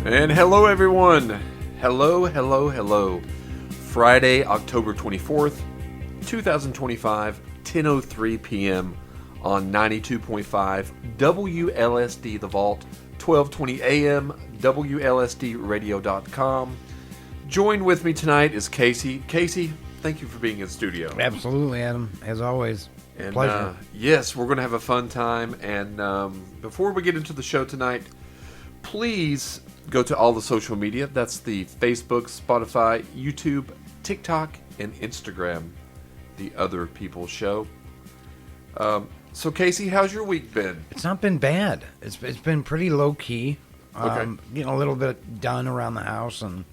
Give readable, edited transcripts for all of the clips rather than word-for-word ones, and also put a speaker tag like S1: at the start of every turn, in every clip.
S1: And hello, everyone. Hello. Friday, October 24th, 2025, 10:03 p.m. on 92.5 WLSD The Vault, 12:20 a.m. WLSDradio.com. Joined with me tonight is Casey. Casey, thank you for being in studio.
S2: Absolutely, Adam. As always.
S1: And,
S2: Pleasure.
S1: Yes, we're going to have a fun time. And before we get into the show tonight, please go to all the social media. That's the Facebook, Spotify, YouTube, TikTok, and Instagram, The Other People Show. So, Casey, how's your week been?
S2: It's not been bad. It's been pretty low-key.
S1: Okay.
S2: Getting a little bit done around the house and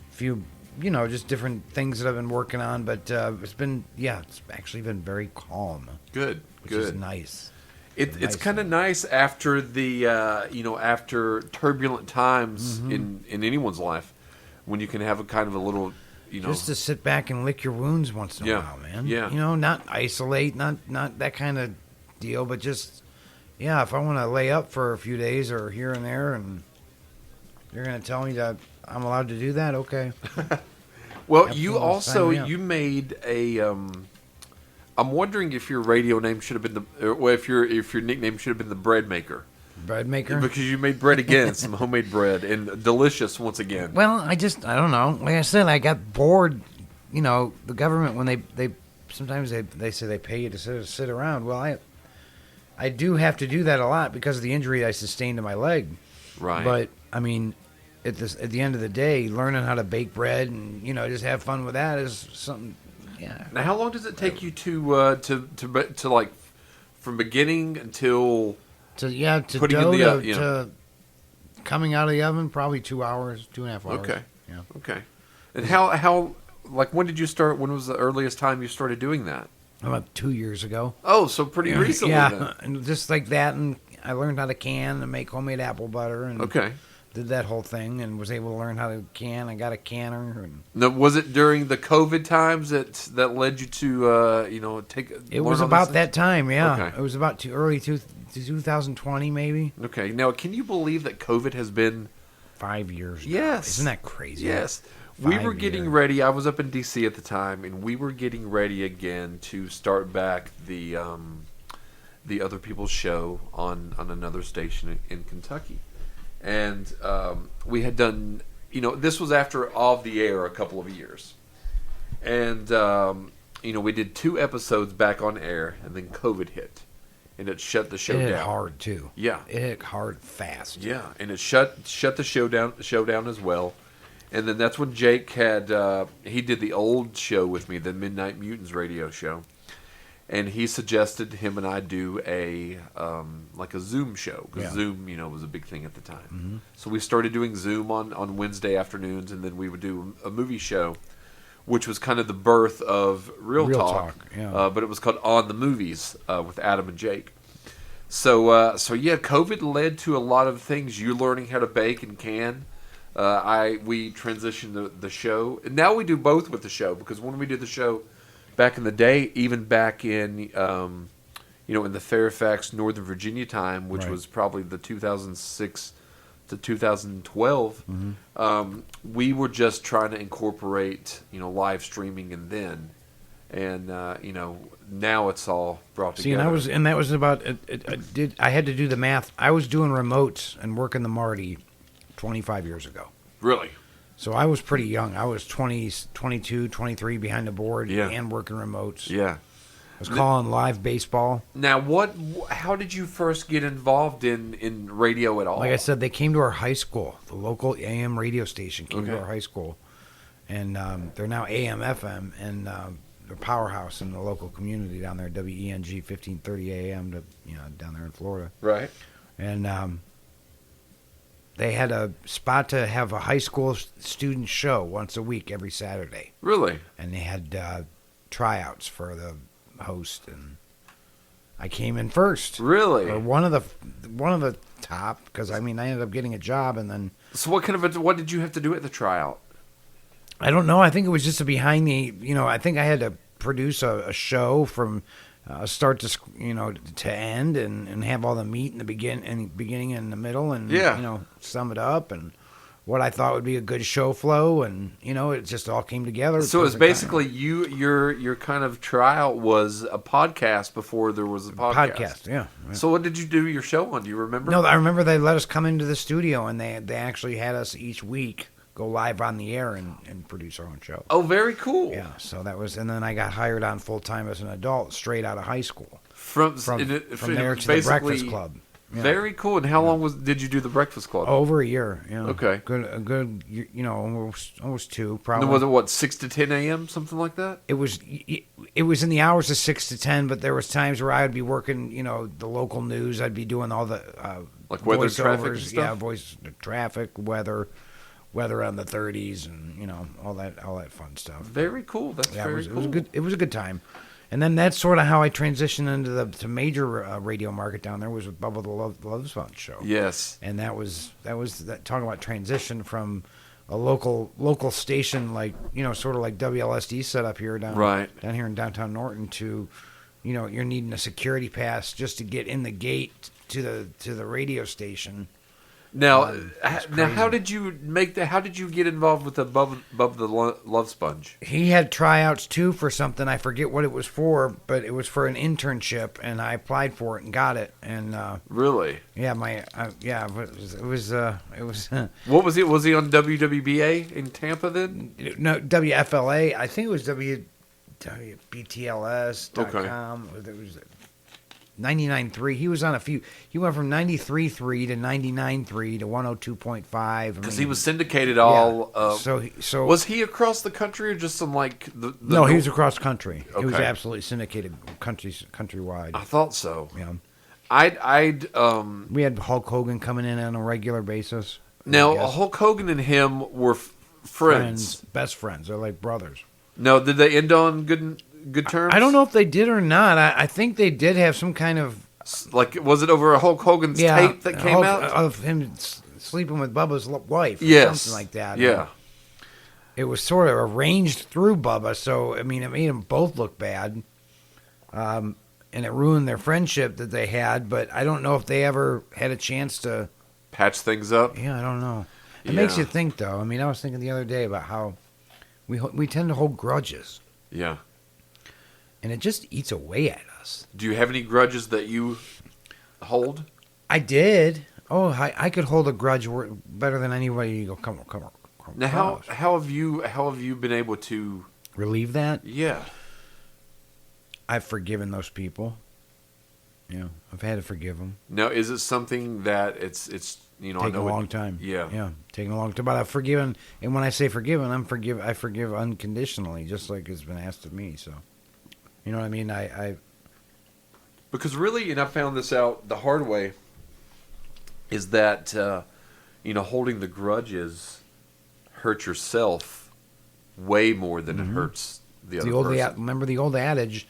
S2: a few, just different things that I've been working on. But it's actually been very calm.
S1: Good.
S2: Which is nice.
S1: It's kind of nice after the after turbulent times in anyone's life, when you can have a kind of a little
S2: just to sit back and lick your wounds once in a while, man.
S1: Yeah.
S2: Not isolate, not that kind of deal, but just if I want to lay up for a few days or here and there, and you're gonna tell me that I'm allowed to do that, okay?
S1: Well,
S2: Absolutely.
S1: you also you made a. I'm wondering if your radio name should have been if your nickname should have been the Bread Maker.
S2: Bread maker?
S1: Because you made bread again, some homemade bread, and delicious once again.
S2: Well, I don't know. Like I said, I got bored. The government, when they sometimes they say they pay you to sit around. Well, I do have to do that a lot because of the injury I sustained to my leg.
S1: Right.
S2: But I mean, at the end of the day, learning how to bake bread and just have fun with that is something. Yeah.
S1: Now, how long does it take you to like from beginning until
S2: to
S1: putting
S2: dough
S1: in the
S2: to coming out of the oven? Probably 2 hours, 2.5 hours.
S1: Okay.
S2: Yeah.
S1: Okay. And how like when did you start? When was the earliest time you started doing that?
S2: About 2 years ago.
S1: Oh, so pretty recently.
S2: Yeah,
S1: Then.
S2: and just like that, and I learned how to can and make homemade apple butter, and
S1: Okay.
S2: did that whole thing, and was able to learn how to can. I got a canner, and
S1: Now, was it during the COVID times that led you to take?
S2: it was about that time. Yeah,
S1: Okay.
S2: it was about early 2020, maybe.
S1: Okay. Now, can you believe that COVID has been
S2: 5 years. now.
S1: Yes.
S2: Isn't that crazy?
S1: Yes. We were
S2: 5
S1: getting
S2: years.
S1: ready. I was up in D.C. at the time, and we were getting ready again to start back the Other People's Show on another station in Kentucky. And we had done, this was after Off the Air a couple of years. And, we did 2 episodes back on air, and then COVID hit. And it shut the show
S2: It hit
S1: down.
S2: hard too.
S1: Yeah.
S2: It hit hard fast.
S1: Yeah, and it shut the show down as well. And then that's when Jake he did the old show with me, the Midnight Mutants radio show. And he suggested him and I do a Zoom show, because Zoom, was a big thing at the time.
S2: Mm-hmm.
S1: So we started doing Zoom on Wednesday afternoons, and then we would do a movie show, which was kind of the birth of Real Talk.
S2: Yeah.
S1: But it was called On the Movies with Adam and Jake. So COVID led to a lot of things. You learning how to bake and can. We transitioned the show, and now we do both with the show, because when we did the show back in the day, even back in in the Fairfax, Northern Virginia time, which
S2: Right.
S1: was probably the 2006 to 2012, we were just trying to incorporate live streaming, and now it's all brought together.
S2: See, and that was about. I had to do the math. I was doing remotes and working the Marty 25 years ago.
S1: Really.
S2: So I was pretty young. I was 22, 23 behind the board and working remotes.
S1: Yeah.
S2: I was calling live baseball.
S1: Now, how did you first get involved in radio at all?
S2: Like I said, they came to our high school. The local AM radio station came to
S1: Okay.
S2: our high school. And they're now AM, FM, and they're powerhouse in the local community down there, WENG 1530 AM, down there in Florida.
S1: Right.
S2: And they had a spot to have a high school student show once a week every Saturday.
S1: Really?
S2: And they had tryouts for the host, and I came in first.
S1: Really?
S2: Or one of the top, because I ended up getting a job, and then.
S1: So what did you have to do at the tryout?
S2: I don't know. I think it was just a behind the. I think I had to produce a show from start to to end, and have all the meat in the beginning and the middle, and sum it up, and what I thought would be a good show flow, and it just all came together.
S1: So it was
S2: Perfect timing.
S1: basically your kind of tryout was a podcast before there was a podcast.
S2: Yeah.
S1: So what did you do your show on? Do you remember?
S2: No, I remember they let us come into the studio, and they actually had us each week go live on the air and produce our own show.
S1: Oh, very cool.
S2: Yeah, so that was, and then I got hired on full time as an adult, straight out of high school.
S1: From
S2: There to the Breakfast Club. Yeah.
S1: Very cool. And how long did you do the Breakfast Club?
S2: Over a year. Yeah.
S1: Okay.
S2: A good, almost 2 probably.
S1: And was it what 6 to 10 a.m. something like that?
S2: It was in the hours of 6 to 10, but there was times where I would be working, the local news. I'd be doing all the
S1: like weather, traffic, and
S2: voiceovers.
S1: stuff?
S2: Yeah, voice traffic, weather on the 30s, and all that fun stuff.
S1: Very cool. That's very cool.
S2: It was good. It was a good time. And then that's sort of how I transitioned into the major radio market down there, was with Bubba the Love Sponge show.
S1: Yes.
S2: And that was talking about transition from a local station, like sort of like WLSD set up here down here in downtown Norton, to you're needing a security pass just to get in the gate to the radio station.
S1: Now, how did you make that? How did you get involved with the Bubba the Love Sponge?
S2: He had tryouts too for something. I forget what it was for, but it was for an internship, and I applied for it and got it. And
S1: really,
S2: yeah, it was.
S1: What was it? Was he on WWBA in Tampa then?
S2: No, WFLA. I think it was WBTLS.com.
S1: Okay.
S2: It was 99.3. He was on a few. He went from 93.3 to 99.3 to 102.5.
S1: Because he was syndicated all.
S2: Yeah. So
S1: was he across the country or just some like the
S2: No, he was across country.
S1: Okay.
S2: He was absolutely syndicated countrywide.
S1: I thought so.
S2: Yeah.
S1: We
S2: had Hulk Hogan coming in on a regular basis.
S1: Now Hulk Hogan and him were friends,
S2: best friends. They're like brothers.
S1: No, did they end on good terms?
S2: I don't know if they did or not. I think they did have some kind of...
S1: Like, was it over a Hulk Hogan's tape that came out?
S2: Of him sleeping with Bubba's wife.
S1: Yes.
S2: Something like that.
S1: Yeah.
S2: It was sort of arranged through Bubba, so, I mean, it made them both look bad. And it ruined their friendship that they had, but I don't know if they ever had a chance to...
S1: patch things up?
S2: Yeah, I don't know. It makes you think, though. I mean, I was thinking the other day about how we tend to hold grudges.
S1: Yeah.
S2: And it just eats away at us.
S1: Do you have any grudges that you hold?
S2: I did. Oh, I could hold a grudge better than anybody. You go, come on.
S1: Now, how have you been able to
S2: relieve that?
S1: Yeah.
S2: I've forgiven those people. Yeah, I've had to forgive them.
S1: Now, is it something that it's
S2: taking a long time?
S1: Yeah,
S2: taking a long time. But I've forgiven, and when I say forgiven, I forgive unconditionally, just like it's been asked of me. So, you know what I mean? I
S1: because really, and I found this out the hard way, is that holding the grudges hurts yourself way more than it hurts the other person.
S2: Remember the old adage,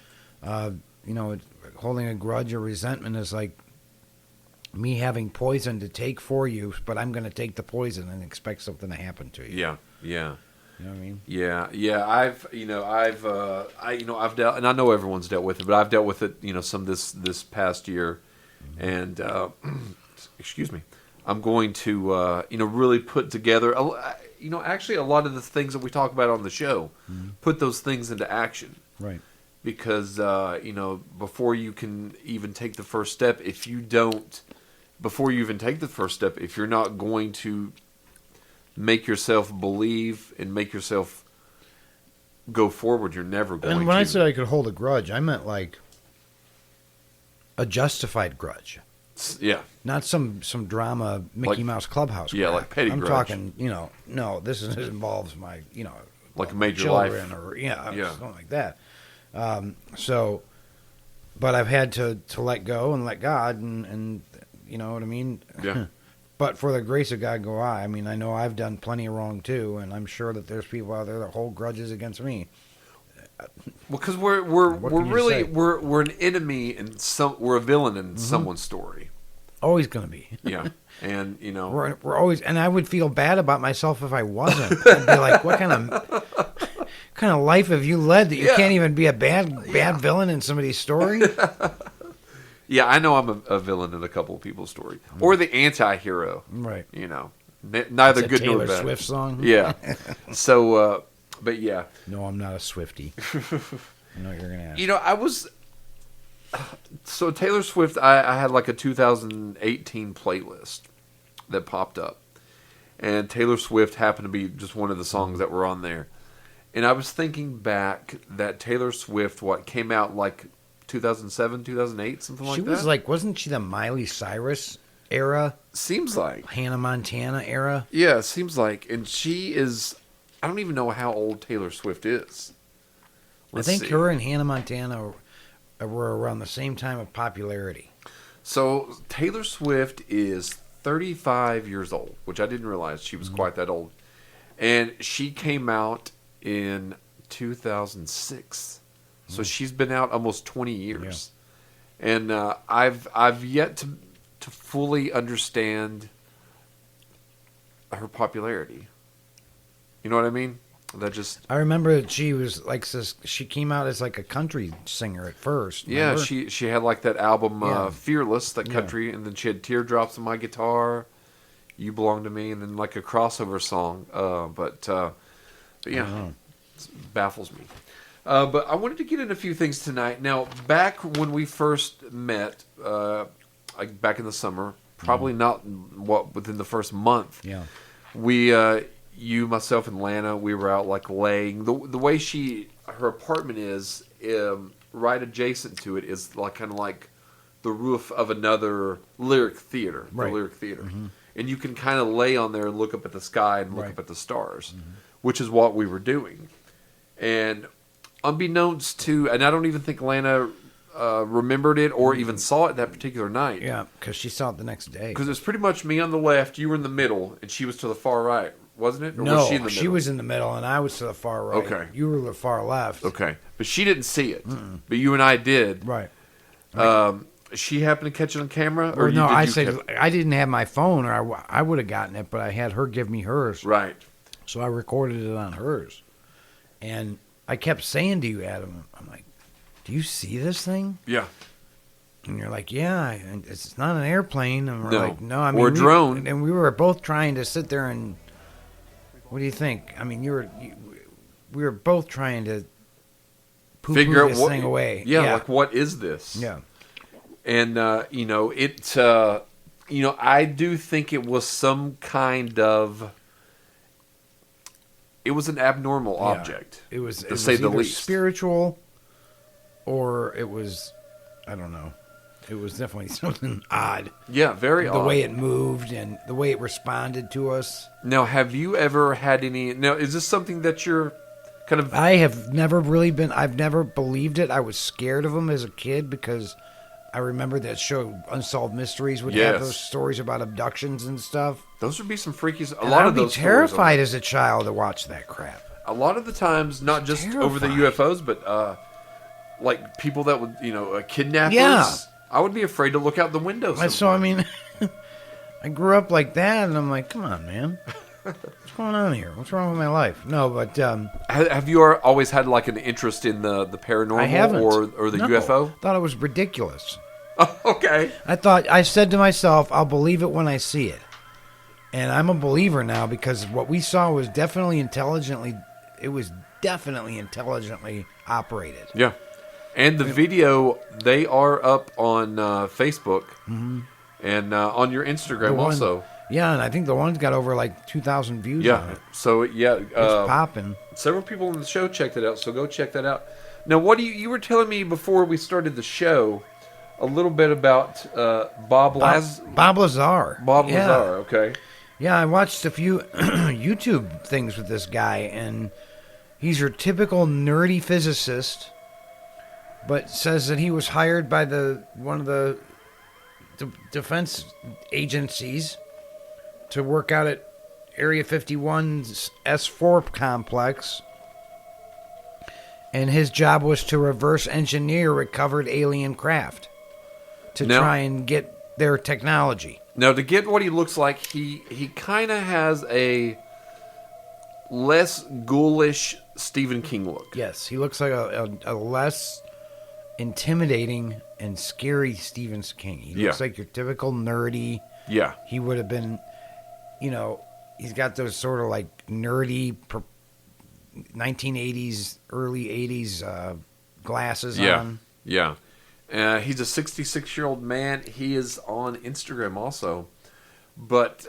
S2: holding a grudge or resentment is like me having poison to take for you, but I'm going to take the poison and expect something to happen to you.
S1: Yeah.
S2: You know what I mean?
S1: Yeah. I've dealt, and I know everyone's dealt with it, but I've dealt with it, some this past year, and excuse me, I'm going to really put together, actually a lot of the things that we talk about on the show, put those things into action,
S2: right?
S1: Because before you can even take the first step, if you're not going to make yourself believe and make yourself go forward, you're never going to.
S2: And when I said I could hold a grudge, I meant like a justified grudge.
S1: Yeah.
S2: Not some drama Mickey Mouse Clubhouse.
S1: Yeah,
S2: crap.
S1: like petty grudge.
S2: I'm talking, no, this involves my,
S1: like a major
S2: children
S1: life.
S2: or something like that. But I've had to let go and let God, and you know what I mean?
S1: Yeah.
S2: But for the grace of God go I. I mean, I know I've done plenty of wrong too, and I'm sure that there's people out there that hold grudges against me.
S1: Well, because we're an enemy and we're a villain in someone's story.
S2: Always going to be.
S1: Yeah, and
S2: we're always, and I would feel bad about myself if I wasn't. I'd be like, what kind of life have you led that you can't even be a bad villain in somebody's story?
S1: Yeah, I know I'm a villain in a couple of people's story, or the anti-hero.
S2: Right.
S1: Neither
S2: It's a
S1: good nor
S2: Taylor
S1: bad.
S2: Swift song.
S1: Yeah. So, but yeah.
S2: No, I'm not a Swiftie. I know what you're gonna ask.
S1: You know, I was. So Taylor Swift, I had like a 2018 playlist that popped up. And Taylor Swift happened to be just one of the songs that were on there. And I was thinking back that Taylor Swift, came out like 2007, 2008, something like that?
S2: She was like, wasn't she the Miley Cyrus era?
S1: Seems like.
S2: Hannah Montana era?
S1: Yeah, it seems like. And she is, I don't even know how old Taylor Swift is. Let's
S2: I think
S1: see.
S2: her and Hannah Montana were around the same time of popularity.
S1: So Taylor Swift is 35 years old, which I didn't realize she was quite that old. And she came out in 2006. So she's been out almost 20 years. Yeah. And I've yet to fully understand her popularity. You know what I mean?
S2: I remember that she was like she came out as like a country singer at first. Remember?
S1: Yeah, she had like that album Fearless, that country, and then she had Teardrops on My Guitar, You Belong to Me, and then like a crossover song. But yeah, it baffles me. But I wanted to get into a few things tonight. Now, back when we first met, like back in the summer, probably not within the first month.
S2: Yeah,
S1: we. You, myself, and Lana, we were out like laying. The way her apartment is, right adjacent to it is like kind of like the roof of another Lyric Theater, the Lyric Theater, and you can kind of lay on there and look up at the sky and look up at the stars, which is what we were doing. And unbeknownst to, and I don't even think Lana remembered it or even saw it that particular night.
S2: Yeah, because she saw it the next day.
S1: Because it was pretty much me on the left, you were in the middle, and she was to the far right. Wasn't it? Or
S2: no,
S1: was she in the middle?
S2: She was in the middle, and I was to the far right.
S1: Okay.
S2: You were the far left.
S1: Okay. But she didn't see it. But you and I did.
S2: Right.
S1: She happened to catch it on camera?
S2: Or no, I said I didn't have my phone, or I would have gotten it, but I had her give me hers.
S1: Right.
S2: So I recorded it on hers. And I kept saying to you, Adam, I'm like, do you see this thing?
S1: Yeah.
S2: And you're like, yeah, and it's not an airplane. And we're
S1: No.
S2: like, no, I mean,
S1: Or a drone.
S2: And we were both trying to sit there and, what do you think? I mean, we were both trying to
S1: figure out
S2: this thing away.
S1: Yeah, like what is this?
S2: Yeah.
S1: And I do think it was some kind of, it was an abnormal object.
S2: It was,
S1: to say the least,
S2: spiritual, or it was, I don't know. It was definitely something odd.
S1: Yeah, very odd.
S2: The way it moved and the way it responded to us.
S1: Now, have you ever had any? Now, is this something that you're kind of?
S2: I have never really been. I've never believed it. I was scared of them as a kid because I remember that show Unsolved Mysteries would have those stories about abductions and stuff.
S1: Those would be some freaky.
S2: I would be terrified as a child to watch that crap.
S1: A lot of the times, not just over the UFOs, but like people that would, kidnappers.
S2: Yeah.
S1: I would be afraid to look out the window.
S2: So, I mean, I grew up like that, and I'm like, come on, man. What's going on here? What's wrong with my life? No, but...
S1: have you always had like an interest in the paranormal
S2: I haven't.
S1: or the UFO?
S2: I thought it was ridiculous.
S1: Oh, okay.
S2: I said to myself, I'll believe it when I see it. And I'm a believer now because what we saw was definitely intelligently operated.
S1: Yeah. And the video, they are up on Facebook and on your Instagram also.
S2: Yeah, and I think the one's got over like 2,000 views on it.
S1: So,
S2: it's popping.
S1: Several people on the show checked it out, so go check that out. Now, what do you were telling me before we started the show a little bit about Bob Lazar.
S2: Bob Lazar.
S1: Bob Lazar, okay.
S2: Yeah, I watched a few YouTube things with this guy, and he's your typical nerdy physicist, but says that he was hired by one of the defense agencies to work out at Area 51's S4 complex, and his job was to reverse engineer recovered alien craft to try and get their technology.
S1: Now, to get what he looks like, he kind of has a less ghoulish Stephen King look.
S2: Yes, he looks like a less intimidating and scary Stephen King. He looks like your typical nerdy.
S1: Yeah.
S2: He would have been, he's got those sort of like nerdy 1980s, early 80s glasses on.
S1: Yeah. He's a 66-year-old man. He is on Instagram also. But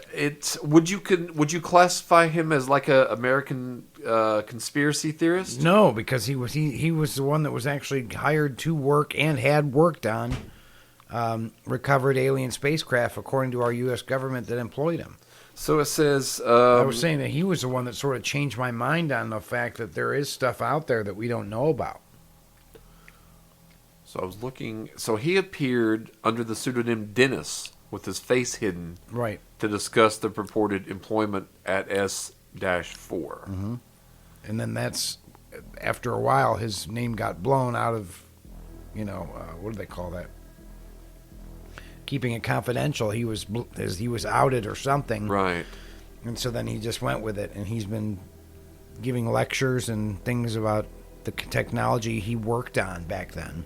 S1: would you classify him as like a American conspiracy theorist?
S2: No, because he was the one that was actually hired to work and had worked on recovered alien spacecraft, according to our U.S. government that employed him.
S1: So it says...
S2: I was saying that he was the one that sort of changed my mind on the fact that there is stuff out there that we don't know about.
S1: So I was looking... So he appeared under the pseudonym Dennis, with his face hidden,
S2: right,
S1: to discuss the purported employment at S-4.
S2: Mm-hmm. And then that's... After a while, his name got blown out of, what do they call that? Keeping it confidential. He was outed or something.
S1: Right.
S2: And so then he just went with it, and he's been giving lectures and things about the technology he worked on back then.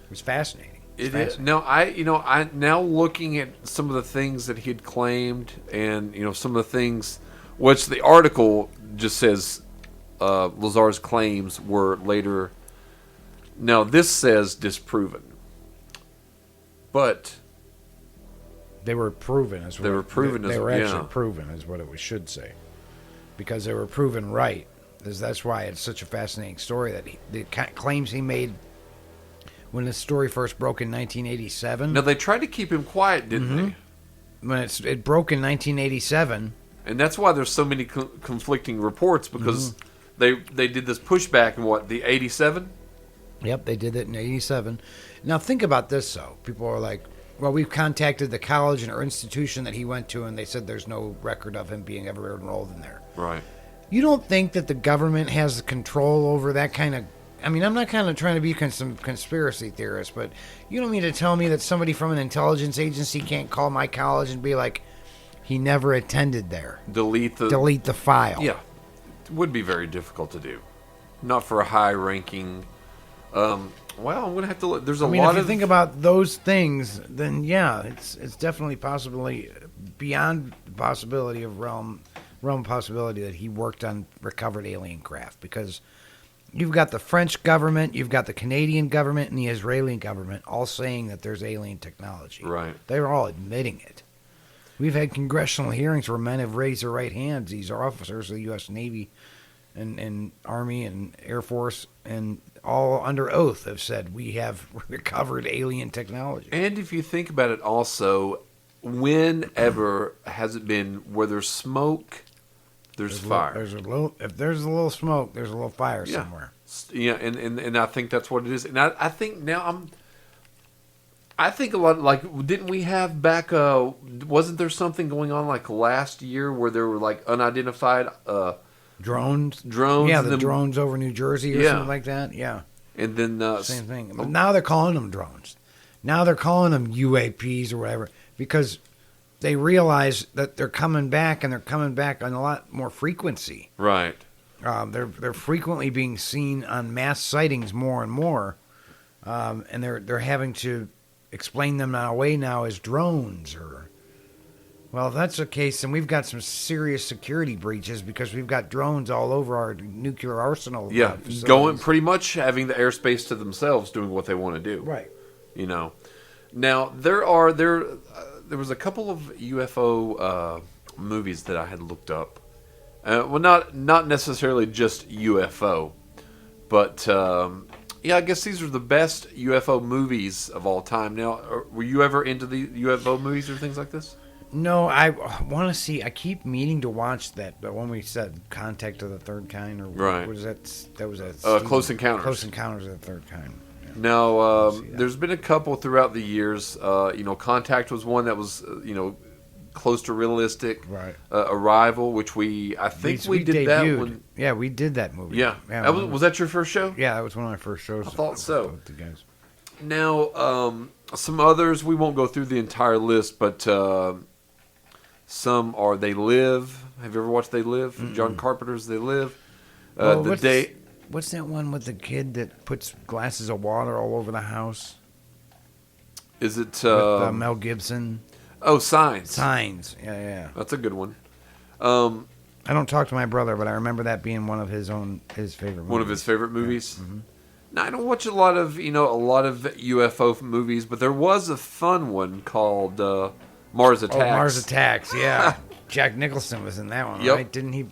S2: It was fascinating.
S1: It is. Now I now looking at some of the things that he had claimed, and some of the things, which the article just says Lazar's claims were later. Now this says disproven, but
S2: they were proven. They were actually proven, is what it should say, because they were proven right. That's why it's such a fascinating story. That the claims he made when the story first broke in 1987.
S1: Now they tried to keep him quiet, didn't they?
S2: When it broke in 1987,
S1: and that's why there's so many conflicting reports, because they did this pushback in the 87.
S2: Yep, they did it in 87. Now think about this, though. People are like, well, we've contacted the college or institution that he went to, and they said there's no record of him being ever enrolled in there.
S1: Right.
S2: You don't think that the government has control over that kind of... I mean, I'm not kind of trying to be some conspiracy theorist, but you don't mean to tell me that somebody from an intelligence agency can't call my college and be like, he never attended there.
S1: Delete
S2: the file.
S1: Yeah. It would be very difficult to do. Not for a high-ranking... I'm going to have to look. There's a lot
S2: if you think about those things, then yeah, it's definitely possibly beyond the possibility of realm possibility that he worked on recovered alien craft, because you've got the French government, you've got the Canadian government, and the Israeli government all saying that there's alien technology.
S1: Right.
S2: They're all admitting it. We've had congressional hearings where men have raised their right hands. These are officers of the U.S. Navy and Army and Air Force, and all under oath have said we have recovered alien technology.
S1: And if you think about it also, whenever has it been where there's smoke, there's fire.
S2: If there's a little smoke, there's a little fire somewhere.
S1: Yeah, and I think that's what it is. And I think now I think a lot, like, didn't we have back, wasn't there something going on like last year where there were like unidentified
S2: drones?
S1: Yeah,
S2: the drones over New Jersey or something like that. Yeah.
S1: And then
S2: same thing. But now they're calling them drones. Now they're calling them UAPs or whatever, because they realize that they're coming back, and they're coming back on a lot more frequency.
S1: Right.
S2: They're frequently being seen on mass sightings more and more, and they're having to explain them away now as drones. Well, if that's the case, then we've got some serious security breaches, because we've got drones all over our nuclear arsenal.
S1: Yeah, going pretty much having the airspace to themselves, doing what they want to do.
S2: Right.
S1: Now there was a couple of UFO movies that I had looked up. Well, not necessarily just UFO, but I guess these are the best UFO movies of all time. Now, were you ever into the UFO movies or things like this?
S2: No, I want to see. I keep meaning to watch that, but when we said Contact of the Third Kind, or
S1: right,
S2: what was that? That was
S1: Close Encounters.
S2: Close Encounters of the Third Kind. Yeah.
S1: Now, there's been a couple throughout the years. Contact was one that was close to realistic.
S2: Right.
S1: Arrival, which I think we did that one.
S2: Yeah, we did that movie.
S1: Yeah. Was that your first show?
S2: Yeah, that was one of my first shows.
S1: I thought so.
S2: With the guys.
S1: Now, some others, we won't go through the entire list, but some are They Live. Have you ever watched They Live? Mm-mm. John Carpenter's They Live.
S2: What's that one with the kid that puts glasses of water all over the house?
S1: Is it
S2: with Mel Gibson?
S1: Oh, Signs.
S2: Signs. Yeah.
S1: That's a good one.
S2: I don't talk to my brother, but I remember that being one of his favorite movies.
S1: One of his favorite movies.
S2: Yeah. Mm-hmm.
S1: Now, I don't watch a lot of UFO movies, but there was a fun one called Mars Attacks.
S2: Oh, Mars Attacks, yeah. Jack Nicholson was in that one,
S1: Yep.
S2: right? Didn't he?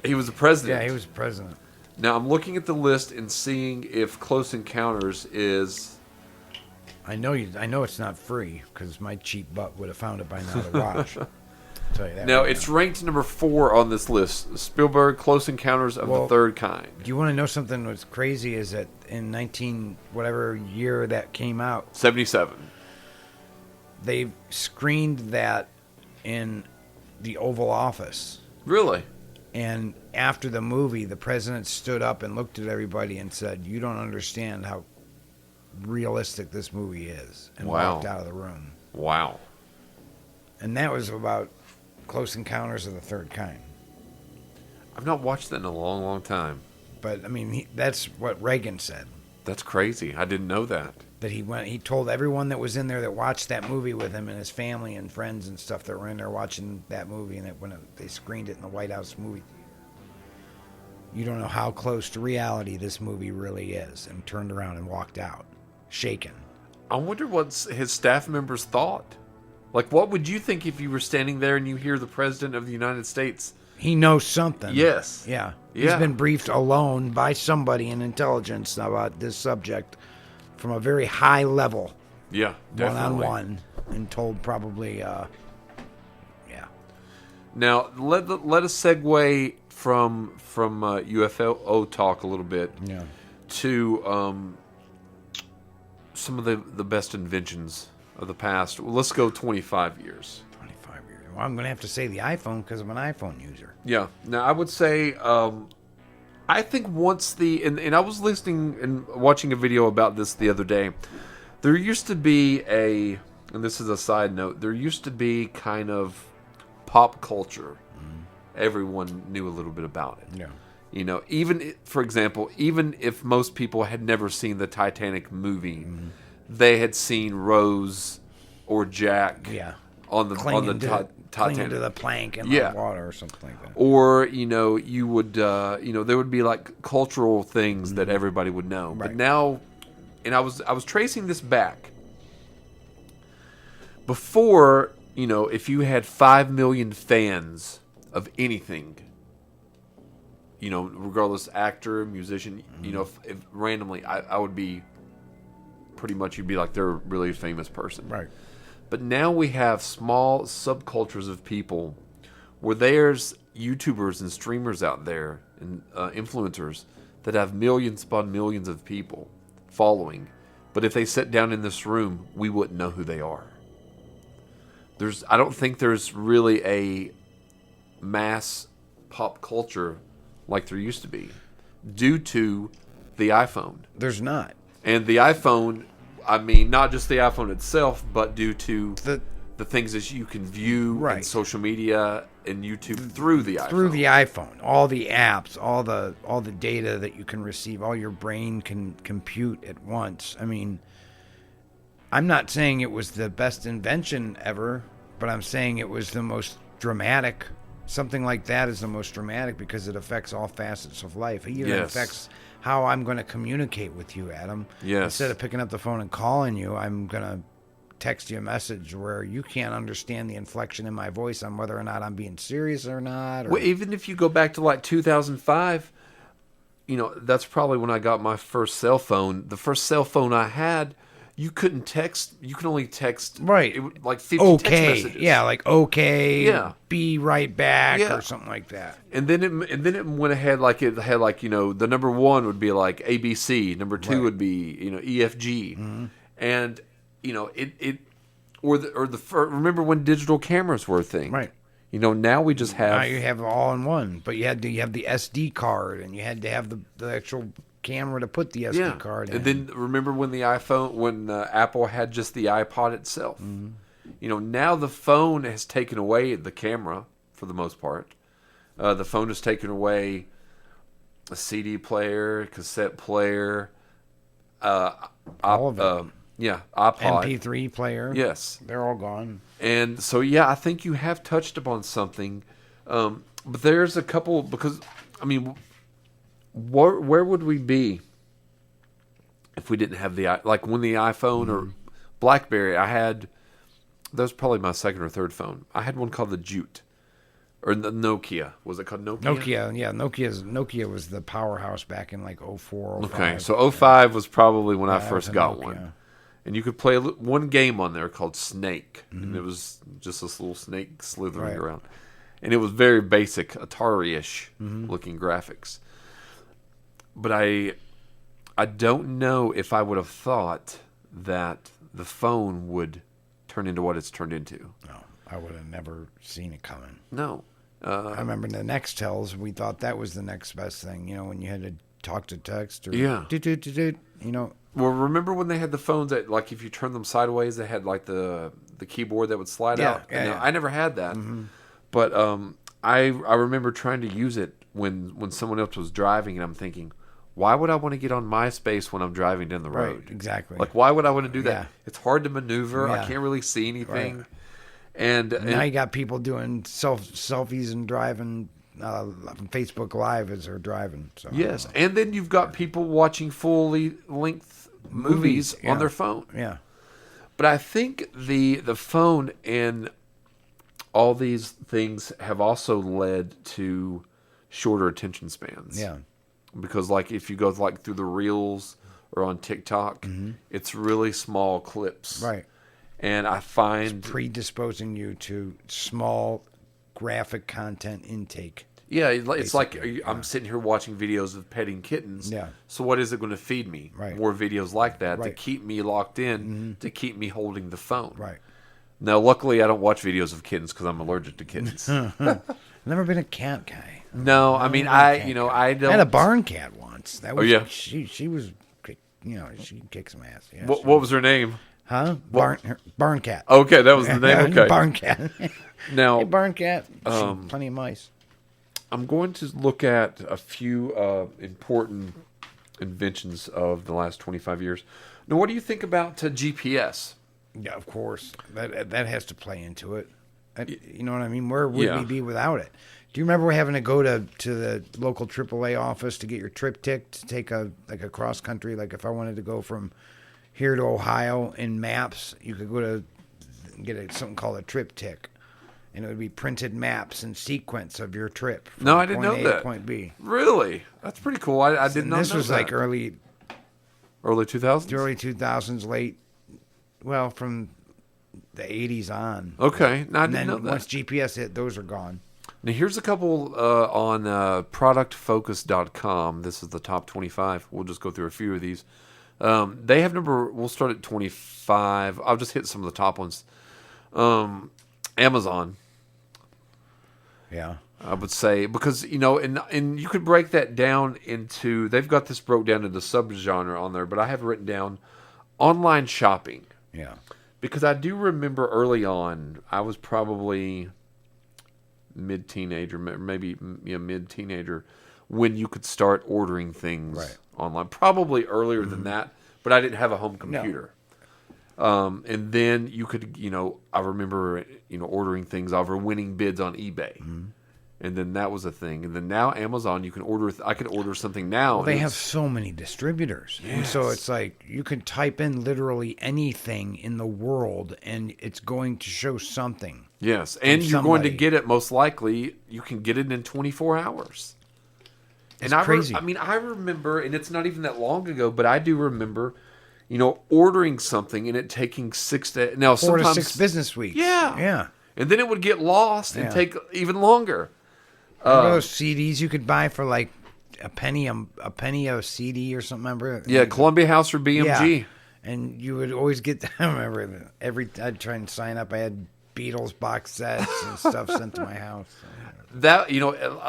S1: He was the president.
S2: Yeah, he was president.
S1: Now I'm looking at the list and seeing if Close Encounters is.
S2: I know it's not free because my cheap butt would have found it by now to watch. I'll tell you that.
S1: Now
S2: right
S1: it's
S2: now.
S1: ranked number 4 on this list. Spielberg, Close Encounters of the Third Kind.
S2: Do you want to know something that's crazy? Is that in 19 whatever year that came out,
S1: 77.
S2: they screened that in the Oval Office.
S1: Really?
S2: And after the movie, the president stood up and looked at everybody and said, "You don't understand how realistic this movie is," and
S1: Wow.
S2: walked out of the room.
S1: Wow.
S2: And that was about Close Encounters of the Third Kind.
S1: I've not watched that in a long, long time.
S2: But I mean, that's what Reagan said.
S1: That's crazy. I didn't know that.
S2: That he told everyone that was in there that watched that movie with him and his family and friends and stuff that were in there watching that movie, and that when they screened it in the White House movie theater, you don't know how close to reality this movie really is, and turned around and walked out, shaken.
S1: I wonder what his staff members thought. Like, what would you think if you were standing there and you hear the President of the United States?
S2: He knows something.
S1: Yes.
S2: Yeah.
S1: Yeah.
S2: He's been briefed alone by somebody in intelligence about this subject from a very high level,
S1: Yeah, definitely.
S2: one-on-one, and told probably, yeah.
S1: Now, let us segue from UFO talk a little bit
S2: Yeah.
S1: to some of the best inventions of the past. Well, let's go 25 years.
S2: 25 years. Well, I'm going to have to say the iPhone because I'm an iPhone user.
S1: Yeah. Now, I would say, I think once and I was listening and watching a video about this the other day. There used to be and this is a side note, there used to be kind of pop culture. Everyone knew a little bit about it.
S2: Yeah.
S1: You know, for example, even if most people had never seen the Titanic movie, they had seen Rose or Jack
S2: Yeah.
S1: on the
S2: Clinging to
S1: Titanic.
S2: the plank in
S1: Yeah.
S2: the water or something like that.
S1: Or, you would, there would be like cultural things that everybody would know. But
S2: Right.
S1: now, and I was tracing this back. Before, if you had 5 million fans of anything, regardless, actor, musician, if randomly, I would be pretty much, you'd be like, they're a really famous person.
S2: Right.
S1: But now we have small subcultures of people where there's YouTubers and streamers out there and influencers that have millions upon millions of people following. But if they sat down in this room, we wouldn't know who they are. I don't think there's really a mass pop culture like there used to be due to the iPhone.
S2: There's not.
S1: And the iPhone, I mean, not just the iPhone itself, but due to the things that you can view
S2: Right.
S1: in social media and YouTube through the iPhone.
S2: Through the iPhone, all the apps, all the data that you can receive, all your brain can compute at once. I mean, I'm not saying it was the best invention ever, but I'm saying it was the most dramatic. Something like that is the most dramatic because it affects all facets of life. It even
S1: Yes.
S2: affects how I'm going to communicate with you, Adam.
S1: Yes.
S2: Instead of picking up the phone and calling you, I'm going to text you a message where you can't understand the inflection in my voice on whether or not I'm being serious or not. Or,
S1: Well, even if you go back to like 2005, that's probably when I got my first cell phone. The first cell phone I had, you couldn't text. You could only text.
S2: Right.
S1: Like 50 text
S2: okay.
S1: messages.
S2: Yeah, like okay.
S1: Yeah.
S2: Be right back
S1: Yeah.
S2: or something like that.
S1: And then it went ahead like it had like the number 1 would be like ABC, number 2
S2: Right.
S1: would be EFG, and remember when digital cameras were a thing,
S2: Right.
S1: Now we just have
S2: Now you have all in one, but you have the SD card, and you had to have the actual camera to put the SD card in.
S1: And then remember when Apple had just the iPod itself. Now the phone has taken away the camera for the most part. The phone has taken away a CD player, cassette player,
S2: all of it.
S1: iPod.
S2: MP3 player.
S1: Yes.
S2: They're all gone.
S1: And so, I think you have touched upon something. But there's a couple because I mean, where would we be if we didn't have like when the iPhone or BlackBerry? That was probably my second or third phone. I had one called the Jute. Or the Nokia. Was it called Nokia?
S2: Nokia, yeah. Nokia was the powerhouse back in like 04, 05.
S1: Okay, so 05 was probably when I
S2: Yeah,
S1: first
S2: it was a
S1: got
S2: Nokia.
S1: one. And you could play one game on there called Snake. And it was just this little snake slithering
S2: Right.
S1: around. And it was very basic, Atari-ish looking graphics. But I don't know if I would have thought that the phone would turn into what it's turned into.
S2: No, I would have never seen it coming.
S1: No.
S2: I remember the Nextels. We thought that was the next best thing. You know, when you had to talk to text or
S1: Yeah.
S2: You know,
S1: Well, remember when they had the phones that, like, if you turn them sideways, they had like the keyboard that would slide
S2: Yeah,
S1: out.
S2: yeah,
S1: And
S2: yeah.
S1: I never had that, but I remember trying to use it when someone else was driving, and I'm thinking, why would I want to get on MySpace when I'm driving down the
S2: right?
S1: road?
S2: Exactly.
S1: Like, why would I want to do that?
S2: Yeah.
S1: It's hard to maneuver. I
S2: Yeah.
S1: can't really see anything.
S2: Right.
S1: And
S2: Now you got people doing selfies and driving Facebook Live as they're driving. So
S1: yes, and then you've got people watching fully length movies
S2: yeah.
S1: on their phone.
S2: yeah,
S1: But I think the phone and all these things have also led to shorter attention spans.
S2: yeah,
S1: Because like if you go like through the reels or on TikTok, it's really small clips.
S2: right.
S1: And I find
S2: Predisposing you to small graphic content intake.
S1: yeah, it's like
S2: Basically,
S1: I'm sitting here watching videos of petting kittens.
S2: Yeah.
S1: So what is it going to feed me?
S2: Right.
S1: More videos like that to
S2: Right.
S1: keep me locked in, to keep me holding the phone.
S2: Right.
S1: Now, luckily, I don't watch videos of kittens because I'm allergic to kittens.
S2: Never been a cat guy.
S1: No, I mean, I don't.
S2: I had a barn cat once. That was,
S1: yeah?
S2: She was, she kicked some ass. Yeah,
S1: What was her name?
S2: Huh? Barn cat.
S1: Okay, that was the name. Okay.
S2: Barn cat.
S1: Now,
S2: Hey, barn cat. Plenty of mice.
S1: I'm going to look at a few important inventions of the last 25 years. Now, what do you think about GPS?
S2: Yeah, of course. That has to play into it. You know what I mean? Where would
S1: Yeah.
S2: we be without it? Do you remember having to go to the local AAA office to get your trip tick to take a cross country? Like if I wanted to go from here to Ohio in maps, you could go to get something called a trip tick, and it would be printed maps and sequence of your trip. From
S1: No, I didn't
S2: point
S1: know
S2: A to
S1: that.
S2: Point B.
S1: Really? That's pretty cool. I did
S2: And
S1: not
S2: this
S1: know
S2: was
S1: that.
S2: like early
S1: 2000s?
S2: late. Well, from the 80s on.
S1: Okay, no, I
S2: And
S1: didn't
S2: then
S1: know
S2: once
S1: that.
S2: GPS hit, those are gone.
S1: Now, here's a couple on productfocus.com. This is the top 25. We'll just go through a few of these. They have we'll start at 25. I'll just hit some of the top ones. Amazon,
S2: Yeah.
S1: I would say, because, and you could break that down into, they've got this broke down into subgenre on there, but I have written down online shopping.
S2: Yeah.
S1: Because I do remember early on, I was probably mid-teenager, maybe mid-teenager, when you could start ordering things
S2: Right.
S1: online. Probably earlier than that, but I didn't have a home computer. And then you could, I remember, ordering things over winning bids on eBay. And then that was a thing. And then now Amazon, you can order, I could order something now.
S2: They
S1: and
S2: have so many distributors. And so
S1: Yes.
S2: it's like you can type in literally anything in the world and it's going to show something.
S1: Yes, and you're going to
S2: somebody.
S1: get it, most likely, you can get it in 24 hours.
S2: It's
S1: And
S2: crazy.
S1: I remember, and it's not even that long ago, but I do remember, ordering something and it taking 6 to... Now,
S2: 4 to
S1: sometimes...
S2: 6 business weeks.
S1: Yeah.
S2: Yeah.
S1: And then it would get lost and
S2: Yeah.
S1: take even longer.
S2: Remember those CDs you could buy for like a penny a CD or something? Remember?
S1: Yeah, Columbia House or BMG.
S2: Yeah. And you would always get, I remember I'd try and sign up. I had Beatles box sets and stuff sent to my house.
S1: That, a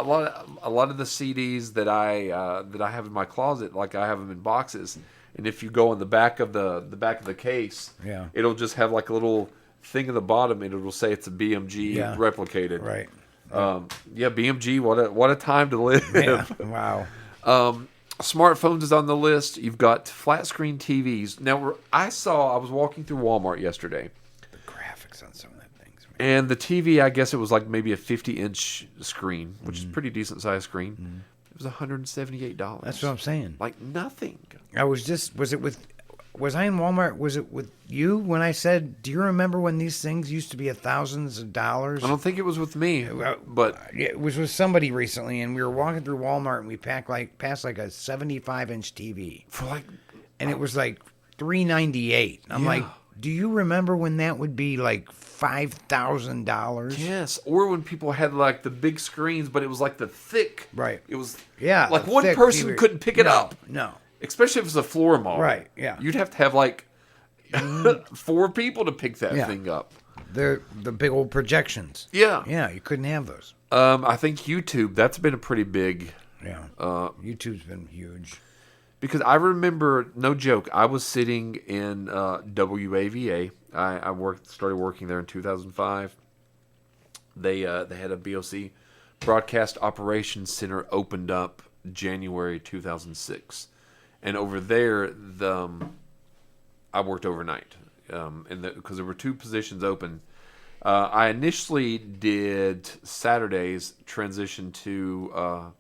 S1: lot of the CDs that I have in my closet, like I have them in boxes, and if you go on the back of the case,
S2: Yeah.
S1: it'll just have like a little thing at the bottom, and it'll say it's a BMG
S2: Yeah.
S1: replicated.
S2: Right.
S1: BMG, what a time to live.
S2: Yeah. Wow.
S1: Smartphones is on the list. You've got flat screen TVs. Now, I was walking through Walmart yesterday,
S2: The graphics on some of that things,
S1: And the TV, I guess it was like maybe a 50-inch screen, which is pretty decent sized screen. It was $178.
S2: That's what I'm saying.
S1: Like nothing.
S2: Was I in Walmart? Was it with you when I said, do you remember when these things used to be thousands of dollars?
S1: I don't think it was with me, but
S2: It was with somebody recently, and we were walking through Walmart, and we passed like a 75-inch TV,
S1: for like,
S2: and it was like $398. I'm like, do you remember when that would be like $5,000?
S1: yes, or when people had like the big screens, but it was like the thick.
S2: Right.
S1: It was
S2: the
S1: like one
S2: thick
S1: person
S2: TV.
S1: couldn't pick it up.
S2: No.
S1: Especially if it's a floor model.
S2: Right, yeah.
S1: You'd have to have like 4 people to pick that thing up.
S2: They're the big old projections.
S1: Yeah.
S2: Yeah, you couldn't have those.
S1: I think YouTube, that's been a pretty big...
S2: Yeah. YouTube's been huge.
S1: Because I remember, no joke, I was sitting in WAVA. I started working there in 2005. They had a BOC, Broadcast Operations Center, opened up January 2006. And over there, I worked overnight, because there were 2 positions open. I initially did Saturdays, transition to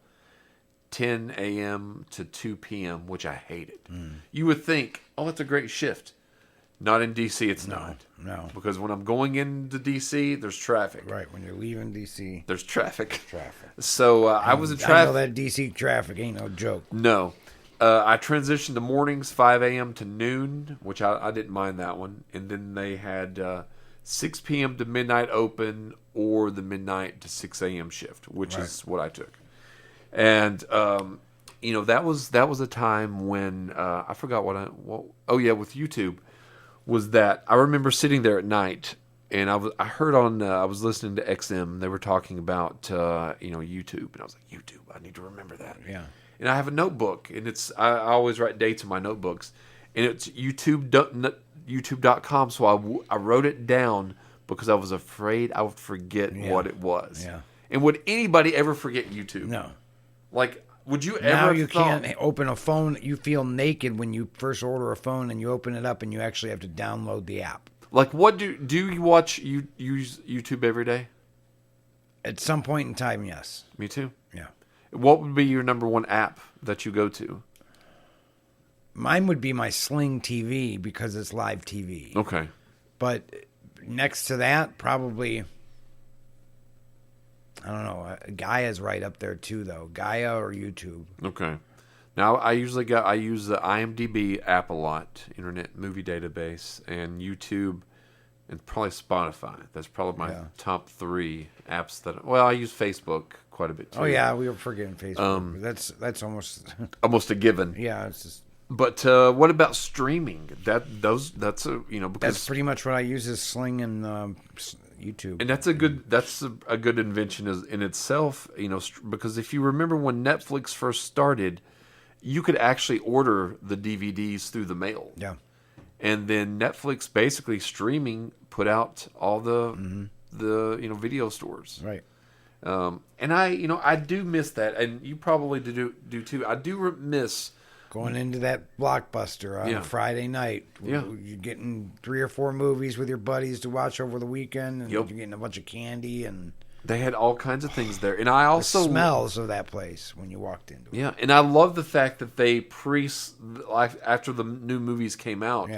S1: 10 a.m. to 2 p.m., which I hated. You would think, oh, that's a great shift. Not in D.C., it's not.
S2: No.
S1: Because when I'm going into D.C., there's traffic.
S2: Right, when you're leaving D.C.
S1: There's traffic.
S2: Traffic.
S1: So I was in
S2: I know
S1: traffic.
S2: that D.C. traffic ain't no joke.
S1: No. I transitioned to mornings, 5 a.m. to noon, which I didn't mind that one. And then they had 6 p.m. to midnight open, or the midnight to 6 a.m. shift, which is what I took. And, that was a time when, I forgot with YouTube, was that I remember sitting there at night, and I heard I was listening to XM, they were talking about, YouTube, and I was like, YouTube, I need to remember that.
S2: Yeah.
S1: And I have a notebook, and I always write dates in my notebooks, and it's YouTube.com. So I wrote it down because I was afraid I would forget what it was.
S2: Yeah.
S1: And would anybody ever forget YouTube?
S2: No.
S1: Like, would you ever?
S2: Now you can't open a phone. You feel naked when you first order a phone and you open it up and you actually have to download the app.
S1: Like, what do you watch? You use YouTube every day?
S2: At some point in time, yes.
S1: Me too.
S2: Yeah.
S1: What would be your number one app that you go to?
S2: Mine would be my Sling TV because it's live TV.
S1: Okay.
S2: But next to that, probably, I don't know. Gaia's right up there too, though. Gaia or YouTube.
S1: Okay. Now I use the IMDb app a lot, Internet Movie Database, and YouTube, and probably Spotify. That's probably my top 3 apps that. Well, I use Facebook quite a bit too.
S2: Oh yeah, we were forgetting Facebook. That's almost
S1: almost a given.
S2: Yeah, it's just.
S1: But what about streaming? That's because
S2: That's pretty much what I use is Sling and YouTube.
S1: And that's a good invention in itself, because if you remember when Netflix first started, you could actually order the DVDs through the mail.
S2: Yeah.
S1: And then Netflix, basically streaming, put out all the video stores.
S2: Right.
S1: And I do miss that, and you probably do too. I do miss
S2: going into that Blockbuster on a Friday night.
S1: Yeah.
S2: You're getting 3 or 4 movies with your buddies to watch over the weekend, and
S1: Yep.
S2: you're getting a bunch of candy and
S1: they had all kinds of things there. And I also
S2: the smells of that place when you walked into it.
S1: Yeah, and I love the fact that they after the new movies came out,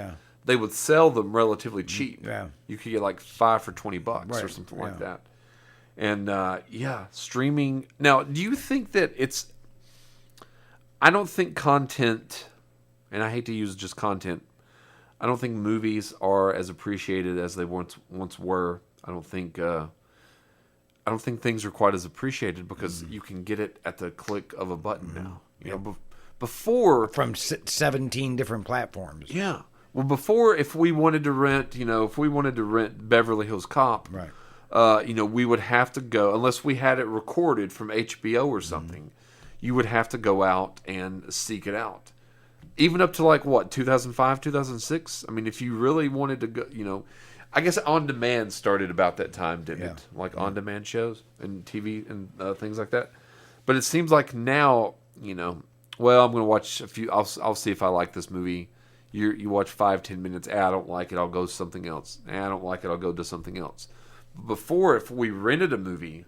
S1: they would sell them relatively cheap.
S2: Yeah.
S1: You could get like 5 for $20 or
S2: Right.
S1: something like that. And streaming. Now, do you think that it's? I don't think content, and I hate to use just content. I don't think movies are as appreciated as they once were. I don't think things are quite as appreciated because you can get it at the click of a button now. Before
S2: from 17 different platforms.
S1: Yeah. Well, before, if we wanted to rent Beverly Hills Cop,
S2: right.
S1: We would have to go, unless we had it recorded from HBO or something, you would have to go out and seek it out. Even up to 2005, 2006? I mean, if you really wanted to go, I guess On Demand started about that time, didn't it? Like On Demand shows and TV and things like that. But it seems like now, well, I'm going to watch a few, I'll see if I like this movie. You watch 5-10 minutes. I don't like it. I'll go to something else. I don't like it. I'll go to something else. Before, if we rented a movie,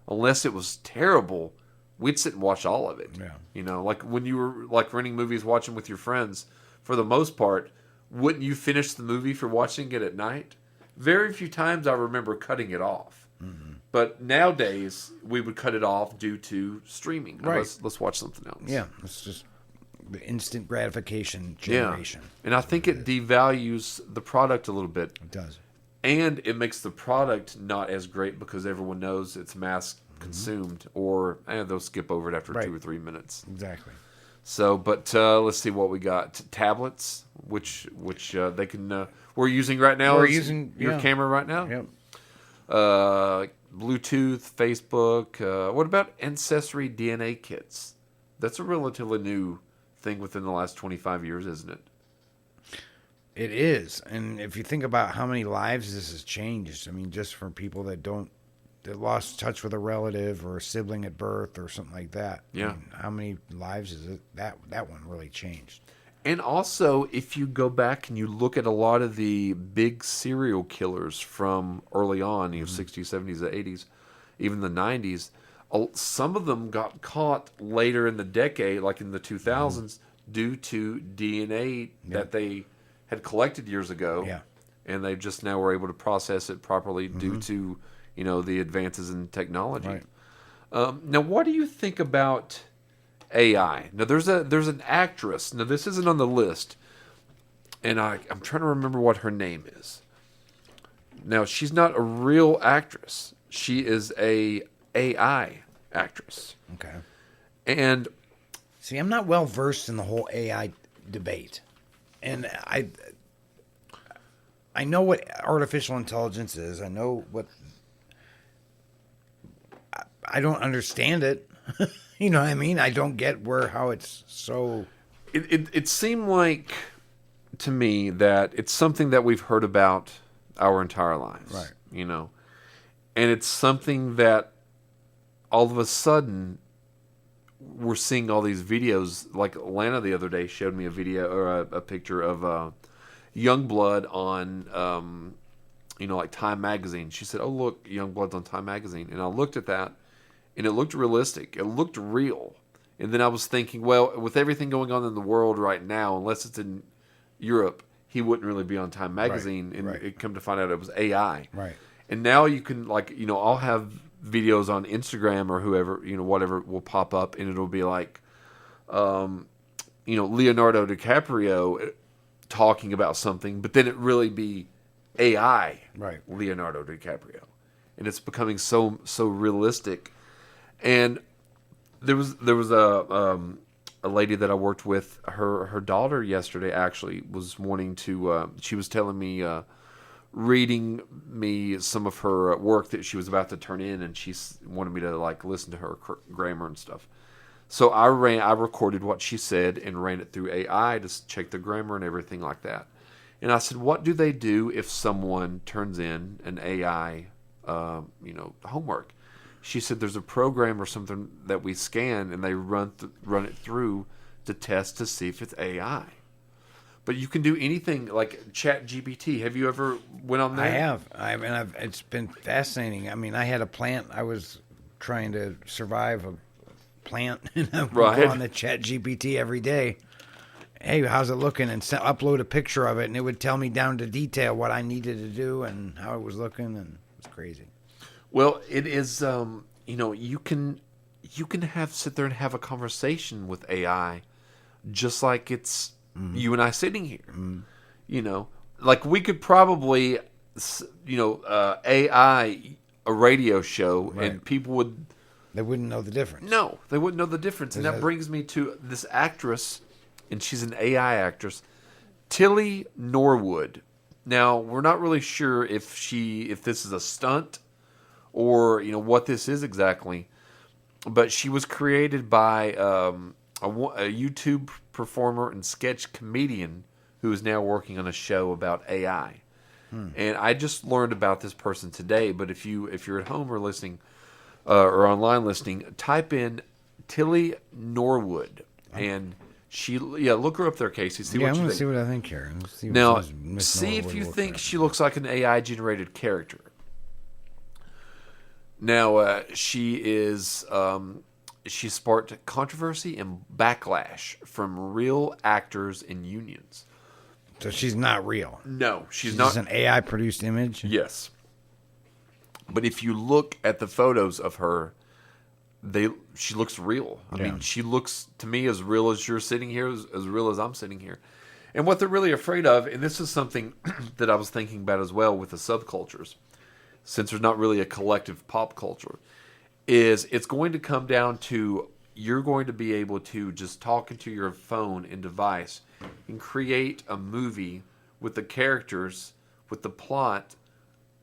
S1: unless it was terrible, we'd sit and watch all of it.
S2: Yeah.
S1: You know, like when you were like renting movies, watching with your friends, for the most part, wouldn't you finish the movie if you're watching it at night? Very few times I remember cutting it off. Mm-hmm. But nowadays, we would cut it off due to streaming.
S2: Right.
S1: Let's watch something else.
S2: Yeah, it's just the instant gratification generation.
S1: Yeah. And I think it devalues the product a little bit.
S2: It does.
S1: And it makes the product not as great because everyone knows it's mass consumed, or they'll skip over it after 2 or 3 minutes.
S2: Exactly.
S1: So, but let's see what we got. Tablets, which they can. We're using right now.
S2: We're using
S1: your camera right now.
S2: Yep.
S1: Bluetooth, Facebook. What about ancestry DNA kits? That's a relatively new thing within the last 25 years, isn't it?
S2: It is, and if you think about how many lives this has changed, I mean, just for people that lost touch with a relative or a sibling at birth or something like that.
S1: Yeah.
S2: I mean, how many lives is it that one really changed?
S1: And also, if you go back and you look at a lot of the big serial killers from early on, 60s, 70s, the 80s, even the 90s, some of them got caught later in the decade, like in the 2000s, due to DNA that they had collected years ago.
S2: Yeah.
S1: And they just now were able to process it properly due to, the advances in technology.
S2: Right.
S1: Now, what do you think about AI? Now, there's an actress. Now, this isn't on the list, and I'm trying to remember what her name is. Now, she's not a real actress. She is a AI actress.
S2: Okay.
S1: And
S2: see, I'm not well versed in the whole AI debate, and I know what artificial intelligence is. I know what. I don't understand it. You know what I mean? I don't get how it's so.
S1: It seemed like to me that it's something that we've heard about our entire lives.
S2: Right.
S1: And it's something that all of a sudden we're seeing all these videos. Like Lana the other day showed me a video or a picture of Youngblood on, like Time Magazine. She said, "Oh, look, Youngblood's on Time Magazine." And I looked at that, and it looked realistic. It looked real. And then I was thinking, well, with everything going on in the world right now, unless it's in Europe, he wouldn't really be on Time Magazine.
S2: Right,
S1: and
S2: right.
S1: it come to find out it was AI.
S2: Right.
S1: And now you can, I'll have videos on Instagram or whoever, whatever will pop up, and it'll be like, Leonardo DiCaprio talking about something, but then it really be AI,
S2: right?
S1: Leonardo DiCaprio, and it's becoming so realistic. And there was a lady that I worked with. Her daughter yesterday actually was wanting to. She was telling me, reading me some of her work that she was about to turn in, and she wanted me to listen to her grammar and stuff. So I recorded what she said and ran it through AI to check the grammar and everything like that. And I said, what do they do if someone turns in an AI, homework? She said, there's a program or something that we scan, and they run it through to test to see if it's AI. But you can do anything like ChatGPT. Have you ever went on there?
S2: I have. It's been fascinating. I mean, I had a plant. I was trying to survive a plant, and I would
S1: Right.
S2: go on the ChatGPT every day. Hey, how's it looking? And upload a picture of it, and it would tell me down to detail what I needed to do and how it was looking, and it was crazy.
S1: Well, it is. You can sit there and have a conversation with AI, just like it's you and I sitting here. Mm-hmm. We could probably, AI a radio show,
S2: Right.
S1: and people would.
S2: They wouldn't know the difference.
S1: No, they wouldn't know the difference, and that brings me to this actress, and she's an AI actress, Tilly Norwood. Now, we're not really sure if this is a stunt or what this is exactly, but she was created by a YouTube performer and sketch comedian who is now working on a show about AI. And I just learned about this person today. But if you're at home or listening or online listening, type in Tilly Norwood, and look her up there, Casey. See what
S2: I'm
S1: you
S2: going to
S1: think.
S2: see what I think here.
S1: Now, see if you think she looks like an AI generated character. Now, she sparked controversy and backlash from real actors and unions.
S2: So she's not real.
S1: No, she's
S2: She's
S1: not.
S2: just an AI produced image.
S1: Yes. But if you look at the photos of her, she looks real. I mean, she looks to me as real as you're sitting here, as real as I'm sitting here. And what they're really afraid of, and this is something that I was thinking about as well with the subcultures, since there's not really a collective pop culture, is it's going to come down to you're going to be able to just talk into your phone and device and create a movie with the characters, with the plot,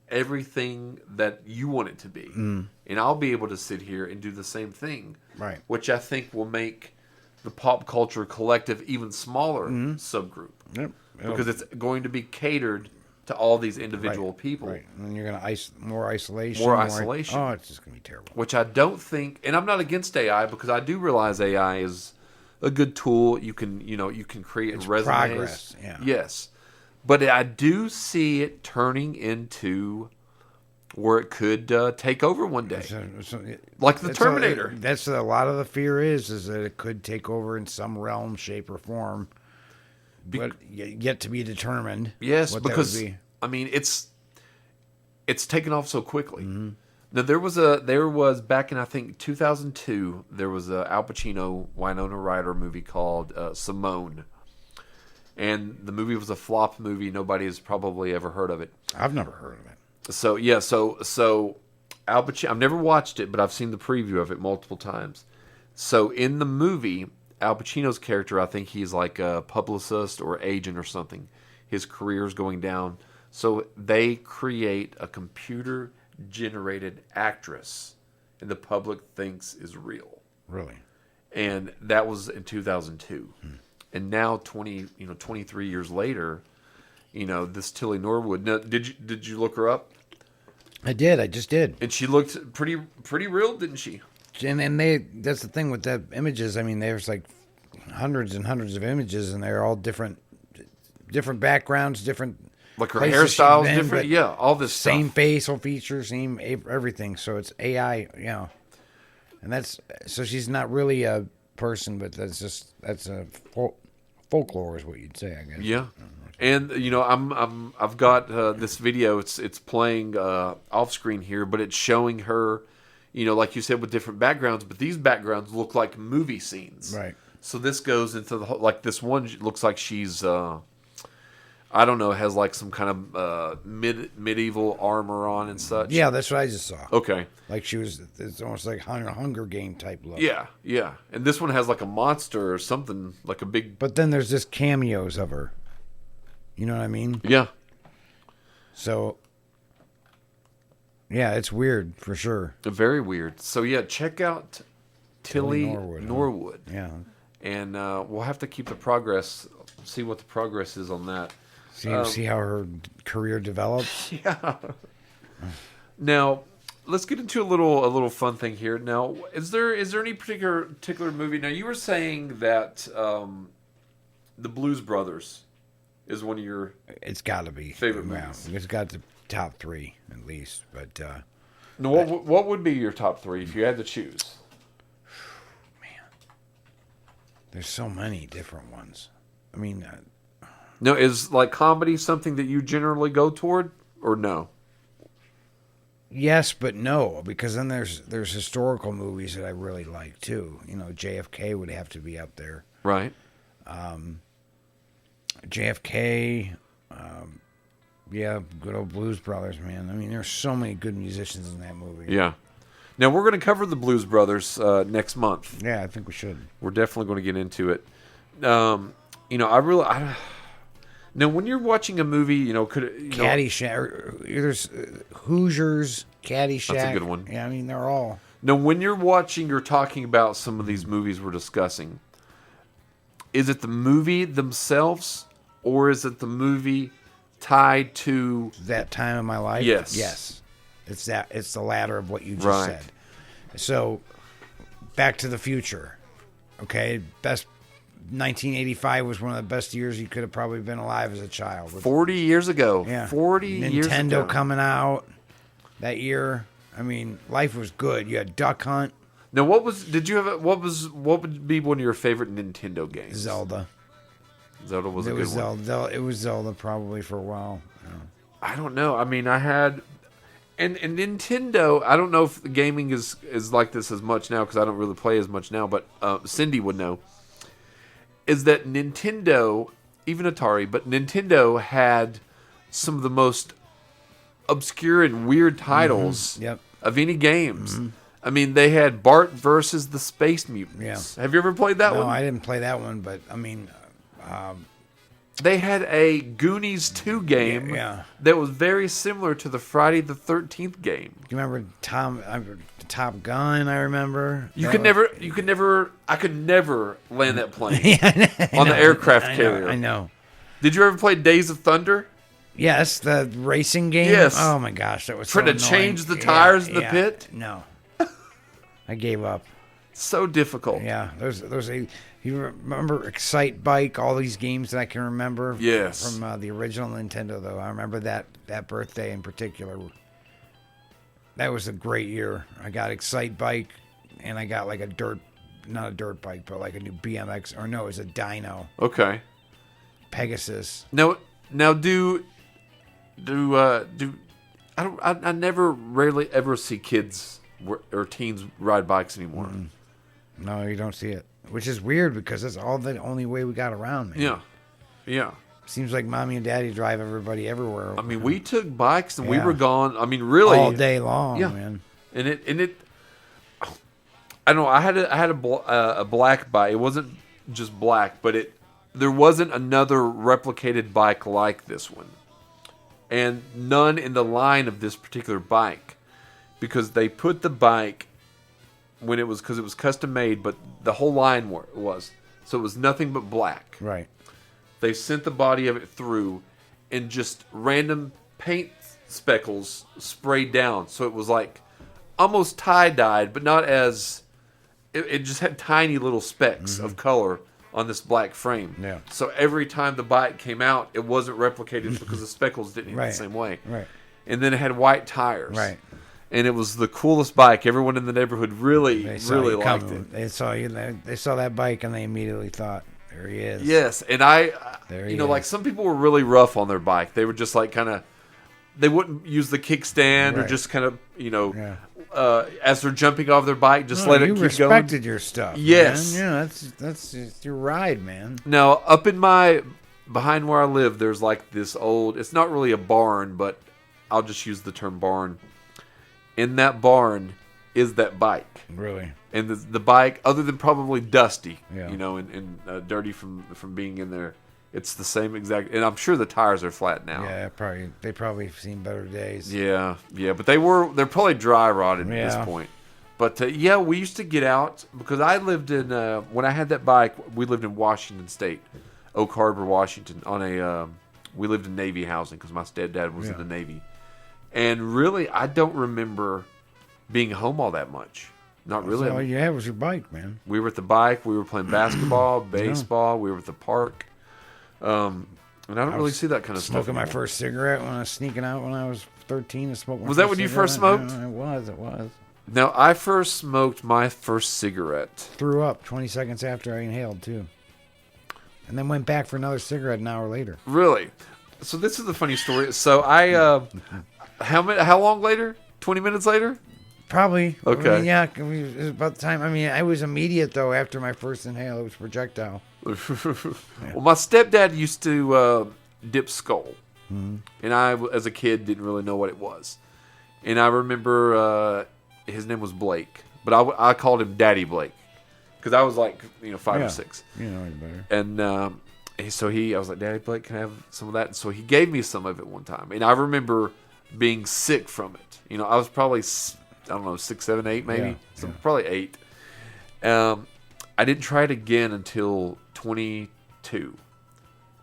S1: everything that you want it to be. And I'll be able to sit here and do the same thing.
S2: Right.
S1: Which I think will make the pop culture collective even smaller subgroup.
S2: Yep.
S1: Because it's going to be catered to all these individual people.
S2: Right. And then you're going to more isolation.
S1: More isolation.
S2: Oh, it's just going to be terrible.
S1: Which I don't think, and I'm not against AI because I do realize AI is a good tool. You can create resumes.
S2: Progress. Yeah.
S1: Yes. But I do see it turning into where it could take over one day. Like the Terminator.
S2: That's a lot of the fear is that it could take over in some realm, shape, or form. But yet to be determined.
S1: Yes,
S2: what
S1: because
S2: that would be.
S1: I mean it's taken off so quickly. Now there was back in I think 2002 there was a Al Pacino Winona Ryder movie called Simone, and the movie was a flop movie. Nobody has probably ever heard of it.
S2: I've never heard of it.
S1: So yeah, so Al Pacino. I've never watched it, but I've seen the preview of it multiple times. So in the movie, Al Pacino's character, I think he's like a publicist or agent or something. His career's going down. So they create a computer-generated actress, and the public thinks is real.
S2: Really?
S1: And that was in 2002. And now 23 years later, this Tilly Norwood. Now, did you look her up?
S2: I did. I just did.
S1: And she looked pretty real, didn't she?
S2: And that's the thing with the images. I mean, there's like hundreds and hundreds of images, and they're all different backgrounds, different.
S1: Like her hairstyle's different. Yeah, all this
S2: same
S1: stuff.
S2: facial features, same everything. So it's AI, and so she's not really a person, but that's a folklore is what you'd say, I guess.
S1: Yeah. And I've got this video. It's playing off screen here, but it's showing her, like you said, with different backgrounds. But these backgrounds look like movie scenes.
S2: Right.
S1: So this goes into the whole, like this one looks like she's I don't know, has like some kind of medieval armor on and such.
S2: Yeah, that's what I just saw.
S1: Okay.
S2: Like it's almost like Hunger Game type look.
S1: Yeah. And this one has like a monster or something, like a big.
S2: But then there's just cameos of her. You know what I mean?
S1: Yeah.
S2: So, yeah, it's weird for sure.
S1: Very weird. So yeah, check out Tilly Norwood.
S2: Yeah.
S1: And we'll have to keep see what the progress is on that.
S2: See how her career develops.
S1: Yeah. Now, let's get into a little fun thing here. Now, is there any particular movie? Now, you were saying that the Blues Brothers is one of your
S2: it's got to be
S1: favorite movies.
S2: It's got the top 3 at least. But
S1: now, what would be your top 3 if you had to choose?
S2: Man, there's so many different ones. I mean.
S1: No, is like comedy something that you generally go toward, or no?
S2: Yes, but no, because then there's historical movies that I really like too. JFK would have to be up there.
S1: Right.
S2: JFK, yeah, good old Blues Brothers, man. I mean, there's so many good musicians in that movie.
S1: Yeah. Now we're going to cover the Blues Brothers next month.
S2: Yeah, I think we should.
S1: We're definitely going to get into it. Now, when you're watching a movie,
S2: Caddyshack. There's Hoosiers, Caddyshack.
S1: That's a good one.
S2: Yeah, I mean, they're all.
S1: Now, when you're watching or talking about some of these movies we're discussing, is it the movie themselves, or is it the movie tied to
S2: that time of my life?
S1: Yes.
S2: It's that. It's the latter of what you just said. So, Back to the Future. Okay, 1985 was one of the best years you could have probably been alive as a child.
S1: 40 years ago.
S2: Yeah.
S1: 40 years ago.
S2: Nintendo coming out that year. I mean, life was good. You had Duck Hunt,
S1: Now, what would be one of your favorite Nintendo games?
S2: Zelda.
S1: Zelda was a good one.
S2: It was Zelda probably for a while. Yeah.
S1: I don't know. I mean, I had, and Nintendo. I don't know if the gaming is like this as much now because I don't really play as much now. But Cindy would know. Is that Nintendo, even Atari, but Nintendo had some of the most obscure and weird titles
S2: Yep.
S1: of any games. I mean, they had Bart versus the Space Mutants.
S2: Yeah.
S1: Have you ever played that
S2: No,
S1: one?
S2: I didn't play that one, but I mean,
S1: They had a Goonies 2 game
S2: Yeah.
S1: that was very similar to the Friday the 13th game.
S2: you remember Top Gun? I remember.
S1: I could never land that plane on the aircraft carrier.
S2: I know.
S1: Did you ever play Days of Thunder?
S2: Yes, the racing game.
S1: Yes.
S2: Oh my gosh, that was
S1: Trying
S2: so
S1: to
S2: annoying.
S1: change the tires in the pit?
S2: No, I gave up.
S1: So difficult.
S2: Yeah, there's a. You remember Excite Bike? All these games that I can remember.
S1: Yes.
S2: From the original Nintendo, though. I remember that birthday in particular. That was a great year. I got Excite Bike, and I got like not a dirt bike, but like a new BMX, or no, it was a dyno.
S1: Okay.
S2: Pegasus.
S1: Now do I never rarely ever see kids or teens ride bikes anymore.
S2: No, you don't see it. Which is weird because that's all the only way we got around, man.
S1: Yeah. Yeah.
S2: Seems like mommy and daddy drive everybody everywhere.
S1: I mean, we took bikes and we
S2: Yeah.
S1: were gone. I mean, really
S2: all day long,
S1: Yeah.
S2: man.
S1: And it. I don't know. I had a black bike. It wasn't just black, but there wasn't another replicated bike like this one, and none in the line of this particular bike, because they put the bike because it was custom made, but the whole line was so it was nothing but black.
S2: Right.
S1: They sent the body of it through, and just random paint speckles sprayed down. So it was like almost tie-dyed, but not as... It just had tiny little specks of color on this black frame.
S2: Yeah.
S1: So every time the bike came out, it wasn't replicated because the speckles didn't hit
S2: Right.
S1: the same way.
S2: Right.
S1: And then it had white tires.
S2: Right.
S1: And it was the coolest bike. Everyone in the neighborhood really liked it.
S2: They saw you. They saw that bike and they immediately thought, "There he is."
S1: Yes, and
S2: There he
S1: like
S2: is.
S1: some people were really rough on their bike. They were just like kind of, they wouldn't use the kickstand or
S2: Right.
S1: just kind of,
S2: Yeah.
S1: as they're jumping off their bike, just
S2: No,
S1: let it
S2: you
S1: keep
S2: respected
S1: going.
S2: your stuff.
S1: Yes.
S2: Man. Yeah, that's just your ride, man.
S1: Now, behind where I live, there's like this old, it's not really a barn, but I'll just use the term barn. In that barn is that bike.
S2: Really.
S1: And the bike, other than probably dusty,
S2: Yeah.
S1: and dirty from being in there, it's the same exact. And I'm sure the tires are flat now.
S2: Yeah, they probably have seen better days.
S1: Yeah, but they're probably dry rotted at this
S2: Yeah.
S1: point. But we used to get out because I lived in when I had that bike. We lived in Washington State, Oak Harbor, Washington. We lived in Navy housing because my stepdad was in the Navy, and really I don't remember being home all that much. Not really.
S2: So all you had was your bike, man.
S1: We were at the bike. We were playing basketball, baseball. We were at the park. And I don't really see that kind of stuff
S2: Smoking my
S1: anymore.
S2: first cigarette when I was sneaking out when I was 13 to smoke.
S1: Was that when you first smoked?
S2: Yeah, it was.
S1: Now, I first smoked my first cigarette.
S2: Threw up 20 seconds after I inhaled too, and then went back for another cigarette an hour later.
S1: Really? So this is the funny story. So I, how long later? 20 minutes later?
S2: Probably.
S1: Okay.
S2: I mean, yeah, it was about the time. I mean, I was immediate though after my first inhale. It was projectile.
S1: Well, my stepdad used to dip skull, and I, as a kid, didn't really know what it was. And I remember his name was Blake, but I called him Daddy Blake because I was like 5 or 6.
S2: You know it better.
S1: And I was like, Daddy Blake, can I have some of that? And so he gave me some of it one time, and I remember being sick from it. I was probably 6, 7, 8 maybe, probably 8. I didn't try it again until 22.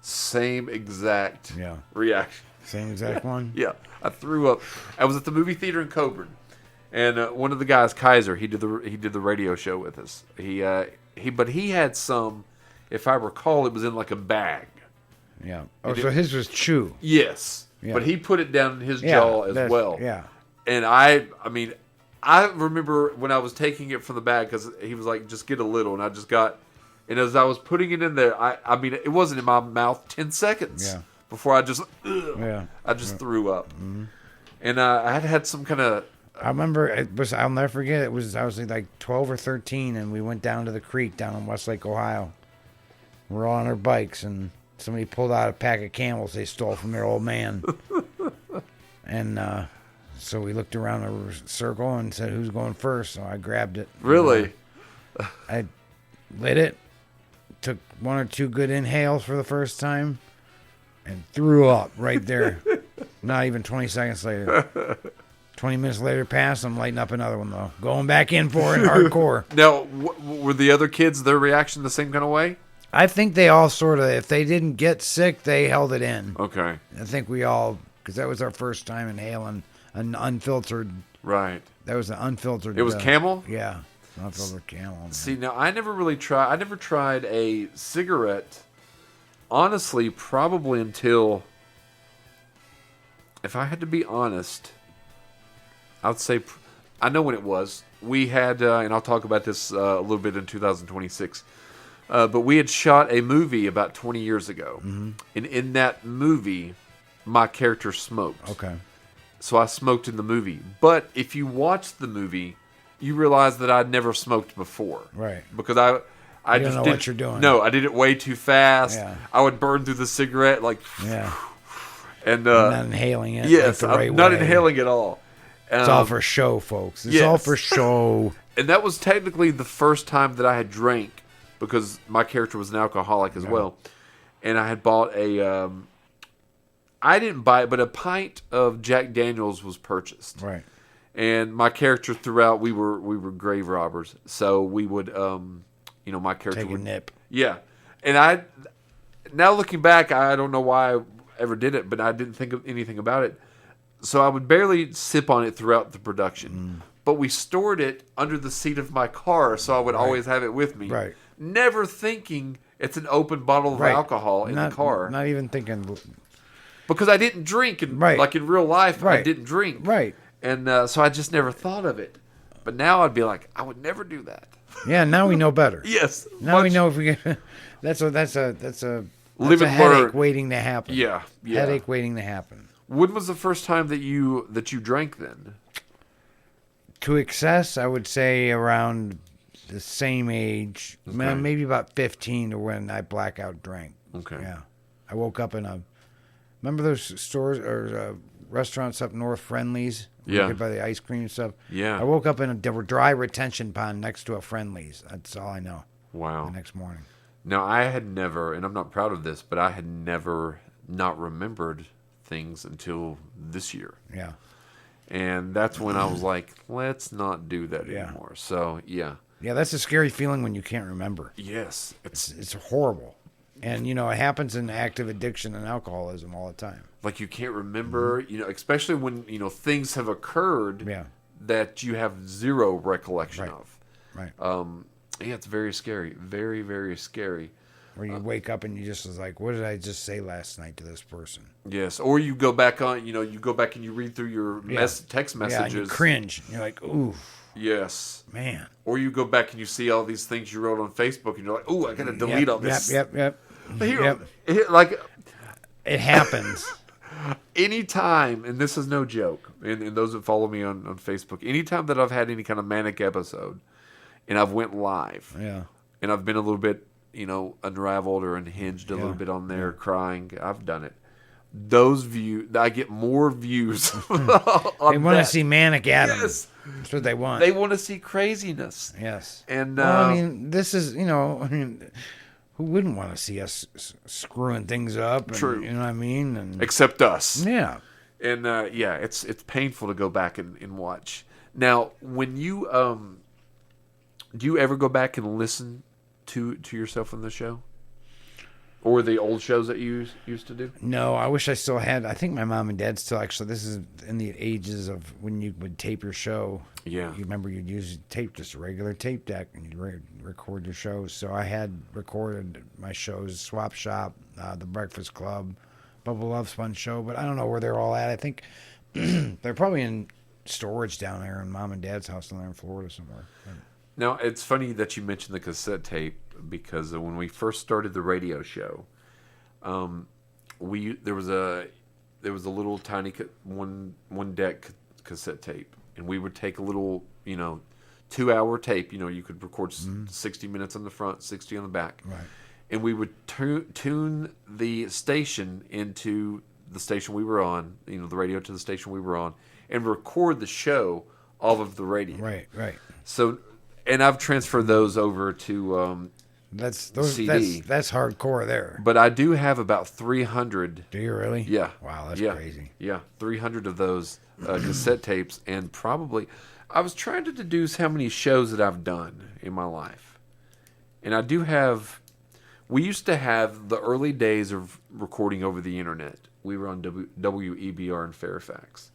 S1: Same exact reaction.
S2: Same exact one.
S1: Yeah, I threw up. I was at the movie theater in Coburn, and one of the guys, Kaiser, he did the radio show with us. He had some, if I recall, it was in like a bag.
S2: Yeah. Oh, so his was chew.
S1: Yes,
S2: Yeah.
S1: but he put it down in his jaw as well.
S2: Yeah.
S1: And I mean, I remember when I was taking it from the bag because he was like, "Just get a little," and I just got. And as I was putting it in there, I mean, it wasn't in my mouth 10 seconds before I just, threw up.
S2: Mm-hmm.
S1: And I had some kind of.
S2: I remember I'll never forget. I was like 12 or 13, and we went down to the creek down in Westlake, Ohio. We're all on our bikes, and somebody pulled out a pack of Camels they stole from their old man. And so we looked around the circle and said, "Who's going first?" So I grabbed it.
S1: Really?
S2: I lit it, took one or two good inhales for the first time, and threw up right there. Not even 20 seconds later. 20 minutes later passed, I'm lighting up another one, though. Going back in for it hardcore.
S1: Now, were the other kids, their reaction the same kind of way?
S2: I think they all sort of, if they didn't get sick, they held it in.
S1: Okay.
S2: I think we all, because that was our first time inhaling an unfiltered.
S1: Right.
S2: That was an unfiltered.
S1: It was Camel?
S2: Yeah. Unfiltered Camel. Man.
S1: See, now, I never tried a cigarette, honestly, probably until, if I had to be honest, I would say, I know when it was. We had, and I'll talk about this a little bit in 2026, but we had shot a movie about 20 years ago.
S2: Mm-hmm.
S1: And in that movie, my character smoked.
S2: Okay.
S1: So I smoked in the movie. But if you watch the movie, you realize that I'd never smoked before.
S2: Right.
S1: Because I
S2: you
S1: just
S2: don't know what you're doing.
S1: No, I did it way too fast.
S2: Yeah.
S1: I would burn through the cigarette like.
S2: Yeah.
S1: And
S2: not inhaling it.
S1: Yes,
S2: like the right
S1: I'm not
S2: way.
S1: inhaling at all.
S2: It's all for show, folks. It's all for show.
S1: And that was technically the first time that I had drank because my character was an alcoholic as well. And I had bought a. I didn't buy it, but a pint of Jack Daniels was purchased.
S2: Right.
S1: And my character throughout, we were grave robbers, so we would, my character
S2: Take
S1: would
S2: a nip.
S1: Yeah, and now looking back, I don't know why I ever did it, but I didn't think of anything about it. So I would barely sip on it throughout the production. But we stored it under the seat of my car, so I would always have it with me.
S2: Right.
S1: Never thinking it's an open bottle of alcohol in the car.
S2: Not even thinking.
S1: Because I didn't drink, like in real life, I didn't drink.
S2: Right.
S1: And so I just never thought of it. But now I'd be like, I would never do that.
S2: Yeah, now we know better.
S1: Yes.
S2: Now we know if we get. That's a
S1: Live and
S2: headache
S1: learn.
S2: waiting to happen.
S1: Yeah.
S2: Headache waiting to happen.
S1: When was the first time that you drank then?
S2: To excess, I would say around the same age, maybe about 15 to when I blackout drank.
S1: Okay.
S2: Yeah. I woke up in remember those stores or restaurants up north, Friendlies?
S1: Yeah.
S2: By the ice cream and stuff?
S1: Yeah.
S2: I woke up in a dry retention pond next to a Friendlies. That's all I know.
S1: Wow.
S2: The next morning.
S1: Now, I had never, and I'm not proud of this, but I had never not remembered things until this year.
S2: Yeah.
S1: And that's when I was like, let's not do that anymore. So, yeah.
S2: Yeah, that's a scary feeling when you can't remember.
S1: Yes.
S2: It's horrible. And, it happens in active addiction and alcoholism all the time.
S1: Like you can't remember, especially when, things have occurred that you have zero recollection of.
S2: Right.
S1: Yeah, it's very scary. Very, very scary.
S2: Where you wake up and you just was like, what did I just say last night to this person?
S1: Yes. Or you go back on, you go back and you read through your text messages.
S2: Yeah, and you cringe. You're like, ooh.
S1: Yes.
S2: Man.
S1: Or you go back and you see all these things you wrote on Facebook and you're like, ooh, I got to delete all this.
S2: Yep.
S1: Like,
S2: it happens.
S1: Anytime, and this is no joke, and those that follow me on Facebook, anytime that I've had any kind of manic episode and I've went live and I've been a little bit, unraveled or unhinged a little bit on there crying, I've done it. Those views, I get more views on
S2: They want to
S1: that.
S2: see Manic Adam.
S1: Yes.
S2: That's what they want.
S1: They want to see craziness.
S2: Yes.
S1: And
S2: this is, who wouldn't want to see us screwing things up? And,
S1: True.
S2: You know what I mean? And,
S1: except us.
S2: yeah.
S1: And it's painful to go back and watch. Now, when you do you ever go back and listen to yourself on the show? Or the old shows that you used to do?
S2: No, I wish I still had. I think my mom and dad still actually. This is in the ages of when you would tape your show.
S1: Yeah.
S2: You remember you'd use tape, just a regular tape deck, and you'd record your shows. So I had recorded my shows, Swap Shop, The Breakfast Club, Bubble Love Fun Show, but I don't know where they're all at. I think they're probably in storage down there in Mom and Dad's house down there in Florida somewhere.
S1: Now, it's funny that you mentioned the cassette tape because when we first started the radio show, there was a little tiny one deck cassette tape, and we would take a little 2-hour tape. You could record 60 minutes on the front, 60 on the back,
S2: Right.
S1: and we would tune the station into the station we were on, the radio to the station we were on, and record the show off of the radio.
S2: Right.
S1: So, and I've transferred those over to CD.
S2: That's hardcore there.
S1: But I do have about 300.
S2: Do you really?
S1: Yeah.
S2: Wow, that's crazy.
S1: Yeah, 300 of those cassette tapes, and probably I was trying to deduce how many shows that I've done in my life, and I do have. We used to have the early days of recording over the internet. We were on WEBR in Fairfax.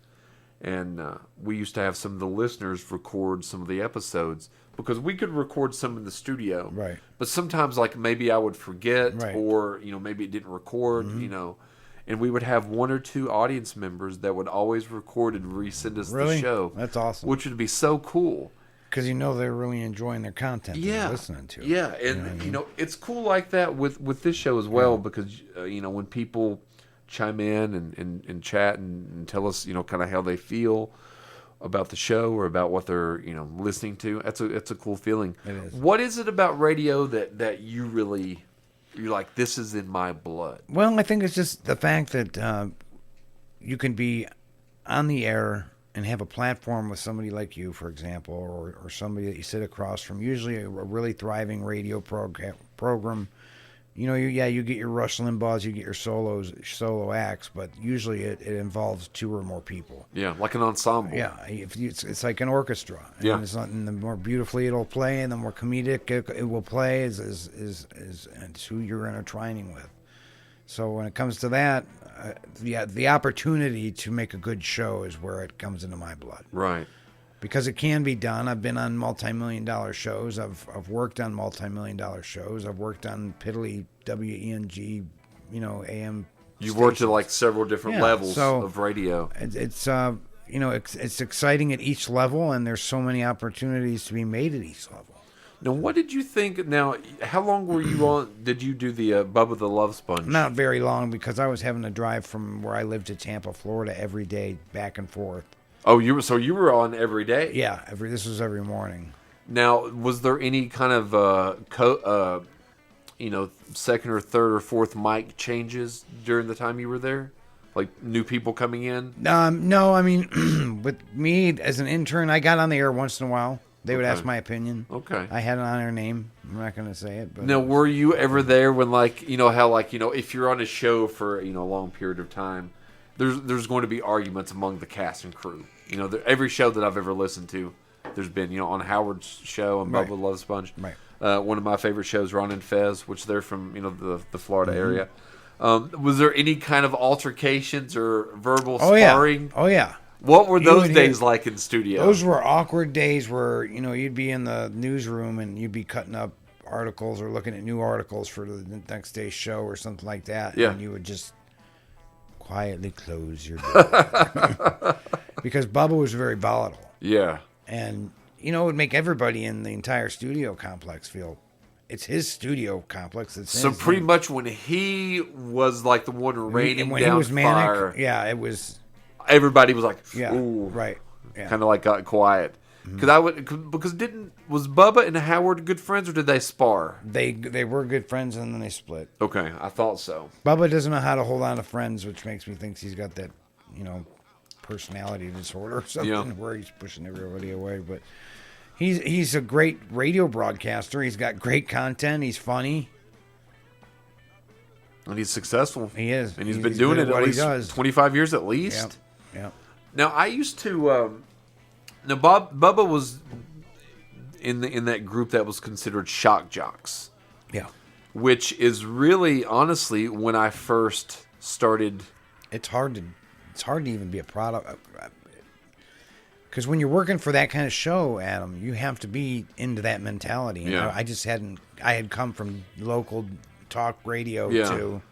S1: And we used to have some of the listeners record some of the episodes because we could record some in the studio.
S2: Right.
S1: But sometimes, like, maybe I would forget
S2: Right.
S1: or, maybe it didn't record, And we would have one or two audience members that would always record and resend us
S2: Really?
S1: the show.
S2: That's awesome.
S1: Which would be so cool.
S2: Because they're really enjoying their content that they're listening to.
S1: Yeah, and, it's cool like that with this show as well because, when people chime in and chat and tell us, kind of how they feel about the show or about what they're, listening to. It's a cool feeling.
S2: It is.
S1: What is it about radio that you're like, this is in my blood?
S2: Well, I think it's just the fact that you can be on the air and have a platform with somebody like you, for example, or somebody that you sit across from, usually a really thriving radio program. You get your Rush Limbaughs, you get your solo acts, but usually it involves two or more people.
S1: Yeah, like an ensemble.
S2: Yeah, it's like an orchestra.
S1: Yeah.
S2: And it's not, and the more beautifully it'll play, and the more comedic it will play is who you're intertwining with. So when it comes to that, the opportunity to make a good show is where it comes into my blood.
S1: Right.
S2: Because it can be done. I've been on multi-million-dollar shows. I've worked on multi-million-dollar shows. I've worked on piddly WENG, AM.
S1: You've worked at like several different levels
S2: so
S1: of radio.
S2: It's exciting at each level, and there's so many opportunities to be made at each level.
S1: Now, what did you think? Now, how long were you on? Did you do the Bubba the Love Sponge?
S2: Not very long, because I was having to drive from where I lived to Tampa, Florida, every day, back and forth.
S1: Oh, you were on every day?
S2: Yeah, this was every morning.
S1: Now, was there any kind of second or third or fourth mic changes during the time you were there? Like new people coming in?
S2: No, I mean, with me as an intern, I got on the air once in a while. They would ask my opinion. Okay. I had an on-air name. I'm not going to say it. But
S1: now, were you ever there when, if you're on a show for, a long period of time, there's going to be arguments among the cast and crew. Every show that I've ever listened to, there's been, on Howard's show and Bubba the Love Sponge. Right. One of my favorite shows, Ron and Fez, which they're from, the Florida area. Was there any kind of altercations or verbal sparring?
S2: Oh, yeah.
S1: What were those days like in studio?
S2: Those were awkward days where, you'd be in the newsroom and you'd be cutting up articles or looking at new articles for the next day's show or something like that. Yeah. And you would just quietly close your door. Because Bubba was very volatile. Yeah. And, it would make everybody in the entire studio complex feel it's his studio complex.
S1: So pretty much when he was like the one raining down
S2: he was
S1: fire.
S2: Manic, yeah, it was...
S1: Everybody was like,
S2: yeah,
S1: ooh,
S2: right, yeah.
S1: Kind of like got quiet. Because was Bubba and Howard good friends or did they spar?
S2: They were good friends and then they split.
S1: Okay, I thought so.
S2: Bubba doesn't know how to hold on to friends, which makes me think he's got that, personality disorder or something where he's pushing everybody away. But he's a great radio broadcaster. He's got great content. He's funny.
S1: And he's successful.
S2: He is.
S1: And he's been doing it at least 25 years at least.
S2: Yep. Yeah.
S1: Now, I used to... Bubba was in that group that was considered shock jocks.
S2: Yeah.
S1: Which is really, honestly, when I first started...
S2: It's hard to even be a product... Because when you're working for that kind of show, Adam, you have to be into that mentality. And I had come from local talk radio to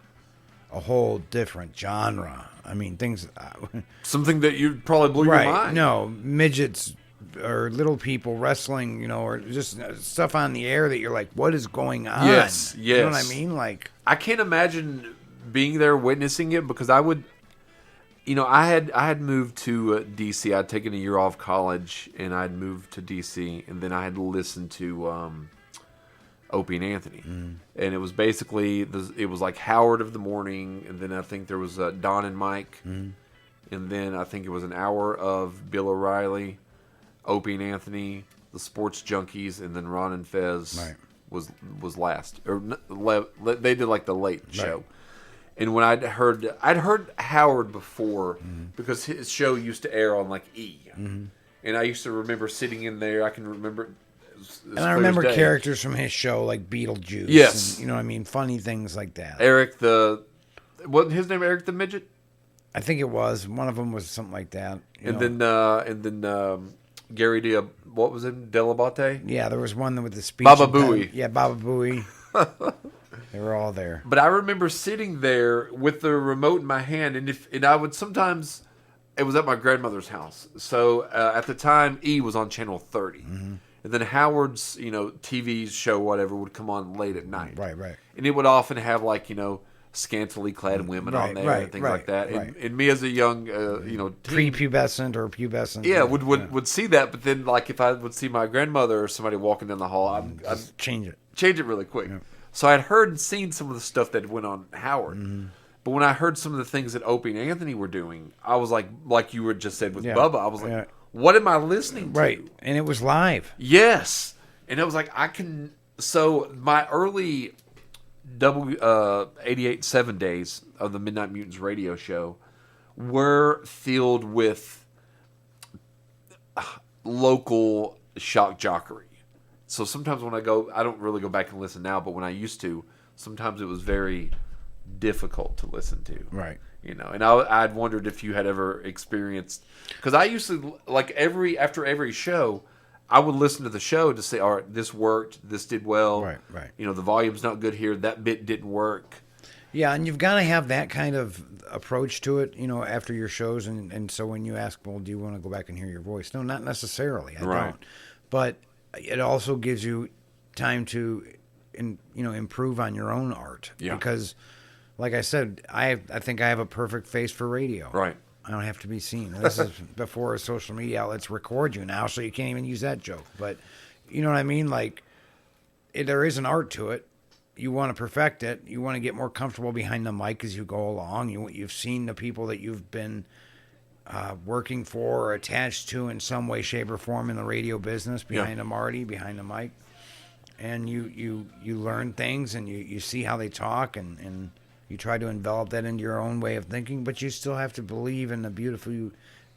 S2: a whole different genre. I mean, things.
S1: Something that you'd probably blew
S2: Right.
S1: your mind.
S2: No, midgets or little people wrestling, or just stuff on the air that you're like, what is going on?
S1: Yes,
S2: You know what I
S1: yes.
S2: mean? Like,
S1: I can't imagine being there witnessing it because I would, I had moved to DC. I'd taken a year off college and I'd moved to DC, and then I had listened to Opie and Anthony, and it was basically it was like Howard of the morning, and then I think there was Don and Mike, and then I think it was an hour of Bill O'Reilly, Opie and Anthony, the Sports Junkies, and then Ron and Fez
S2: Right.
S1: was last, or they did like the late show.
S2: Right.
S1: And when I'd heard Howard before because his show used to air on like E, and I used to remember sitting in there. I can remember.
S2: and I remember characters from his show like Beetlejuice.
S1: Yes.
S2: And, you know what I mean? Funny things like that.
S1: Eric wasn't his name Eric the Midget?
S2: I think it was. One of them was something like that. you
S1: And
S2: know.
S1: then Gary what was it? Delabate?
S2: Yeah, there was one with the speech.
S1: Baba
S2: impediment.
S1: Booey.
S2: Yeah, Baba Booey. They were all there.
S1: But I remember sitting there with the remote in my hand, and I would sometimes. It was at my grandmother's house, so at the time E was on channel 30, and then Howard's TV show whatever would come on late at night,
S2: Right, right.
S1: and it would often have like scantily clad women on
S2: Right,
S1: there
S2: right,
S1: and things
S2: right,
S1: like that,
S2: right.
S1: and me as a young teen,
S2: Prepubescent or pubescent.
S1: yeah would see that, but then like if I would see my grandmother or somebody walking down the hall, I'd
S2: Change it.
S1: change it really quick.
S2: Yeah.
S1: So I'd heard and seen some of the stuff that went on Howard. But when I heard some of the things that Opie and Anthony were doing, I was like you were just said with
S2: Yeah.
S1: Bubba, I was like,
S2: Yeah.
S1: what am I listening to?
S2: Right. And it was live.
S1: Yes. And it was like, so my early 88.7 days of the Midnight Mutants radio show were filled with local shock jockery. So sometimes when I don't really go back and listen now, but when I used to, sometimes it was very difficult to listen to.
S2: Right.
S1: And I'd wondered if you had ever experienced, because I used to after every show, I would listen to the show to say, all right, this worked, this did well.
S2: Right, right.
S1: The volume's not good here, that bit didn't work.
S2: Yeah, and you've got to have that kind of approach to it, after your shows. And so when you ask, well, do you want to go back and hear your voice? No, not necessarily. I
S1: Right.
S2: don't. But it also gives you time to, improve on your own art.
S1: Yeah.
S2: Because, like I said, I think I have a perfect face for radio.
S1: Right.
S2: I don't have to be seen. This is before social media outlets record you now, so you can't even use that joke. But you know what I mean? Like, there is an art to it. You want to perfect it. You want to get more comfortable behind the mic as you go along. You've seen the people that you've been working for or attached to in some way, shape, or form in the radio business, behind a Marty, behind the mic. And you learn things, and you see how they talk, and you try to envelop that into your own way of thinking, but you still have to believe in the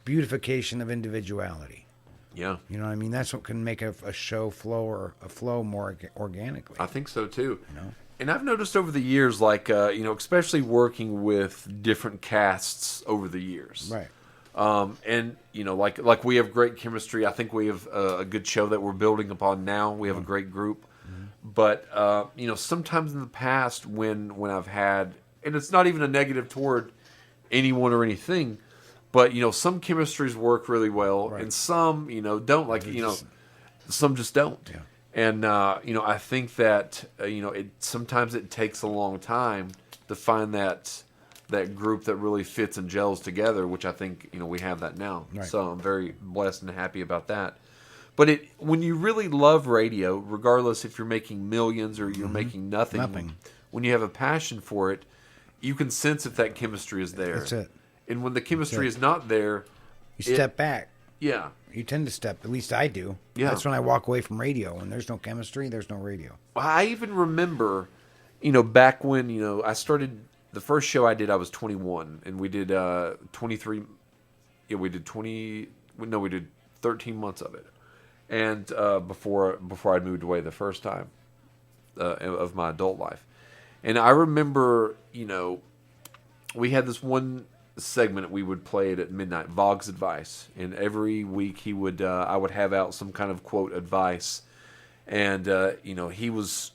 S2: beautification of individuality.
S1: Yeah.
S2: You know what I mean? That's what can make a show flow more organically.
S1: I think so too. And I've noticed over the years, like, especially working with different casts over the years.
S2: Right.
S1: And like we have great chemistry. I think we have a good show that we're building upon now. We have a great group, but sometimes in the past when I've had, and it's not even a negative toward anyone or anything, but some chemistries work really well,
S2: Right.
S1: and some don't. Like some just don't.
S2: Yeah.
S1: And I think that sometimes it takes a long time to find that group that really fits and gels together, which I think we have that now.
S2: Right.
S1: So I'm very blessed and happy about that. But when you really love radio, regardless if you're making millions or you're making nothing, when you have a passion for it, you can sense if that chemistry is there.
S2: That's it.
S1: And when the chemistry is not there,
S2: You step back.
S1: Yeah.
S2: You tend to step. At least I do.
S1: Yeah.
S2: That's when I walk away from radio. When there's no chemistry, there's no radio.
S1: I even remember, back when, I started, the first show I did, I was 21, and we did 23, we did 13 months of it. And before I'd moved away the first time of my adult life. And I remember, we had this one segment we would play it at midnight, Vogg's Advice, and every week he would I would have out some kind of quote advice, and he was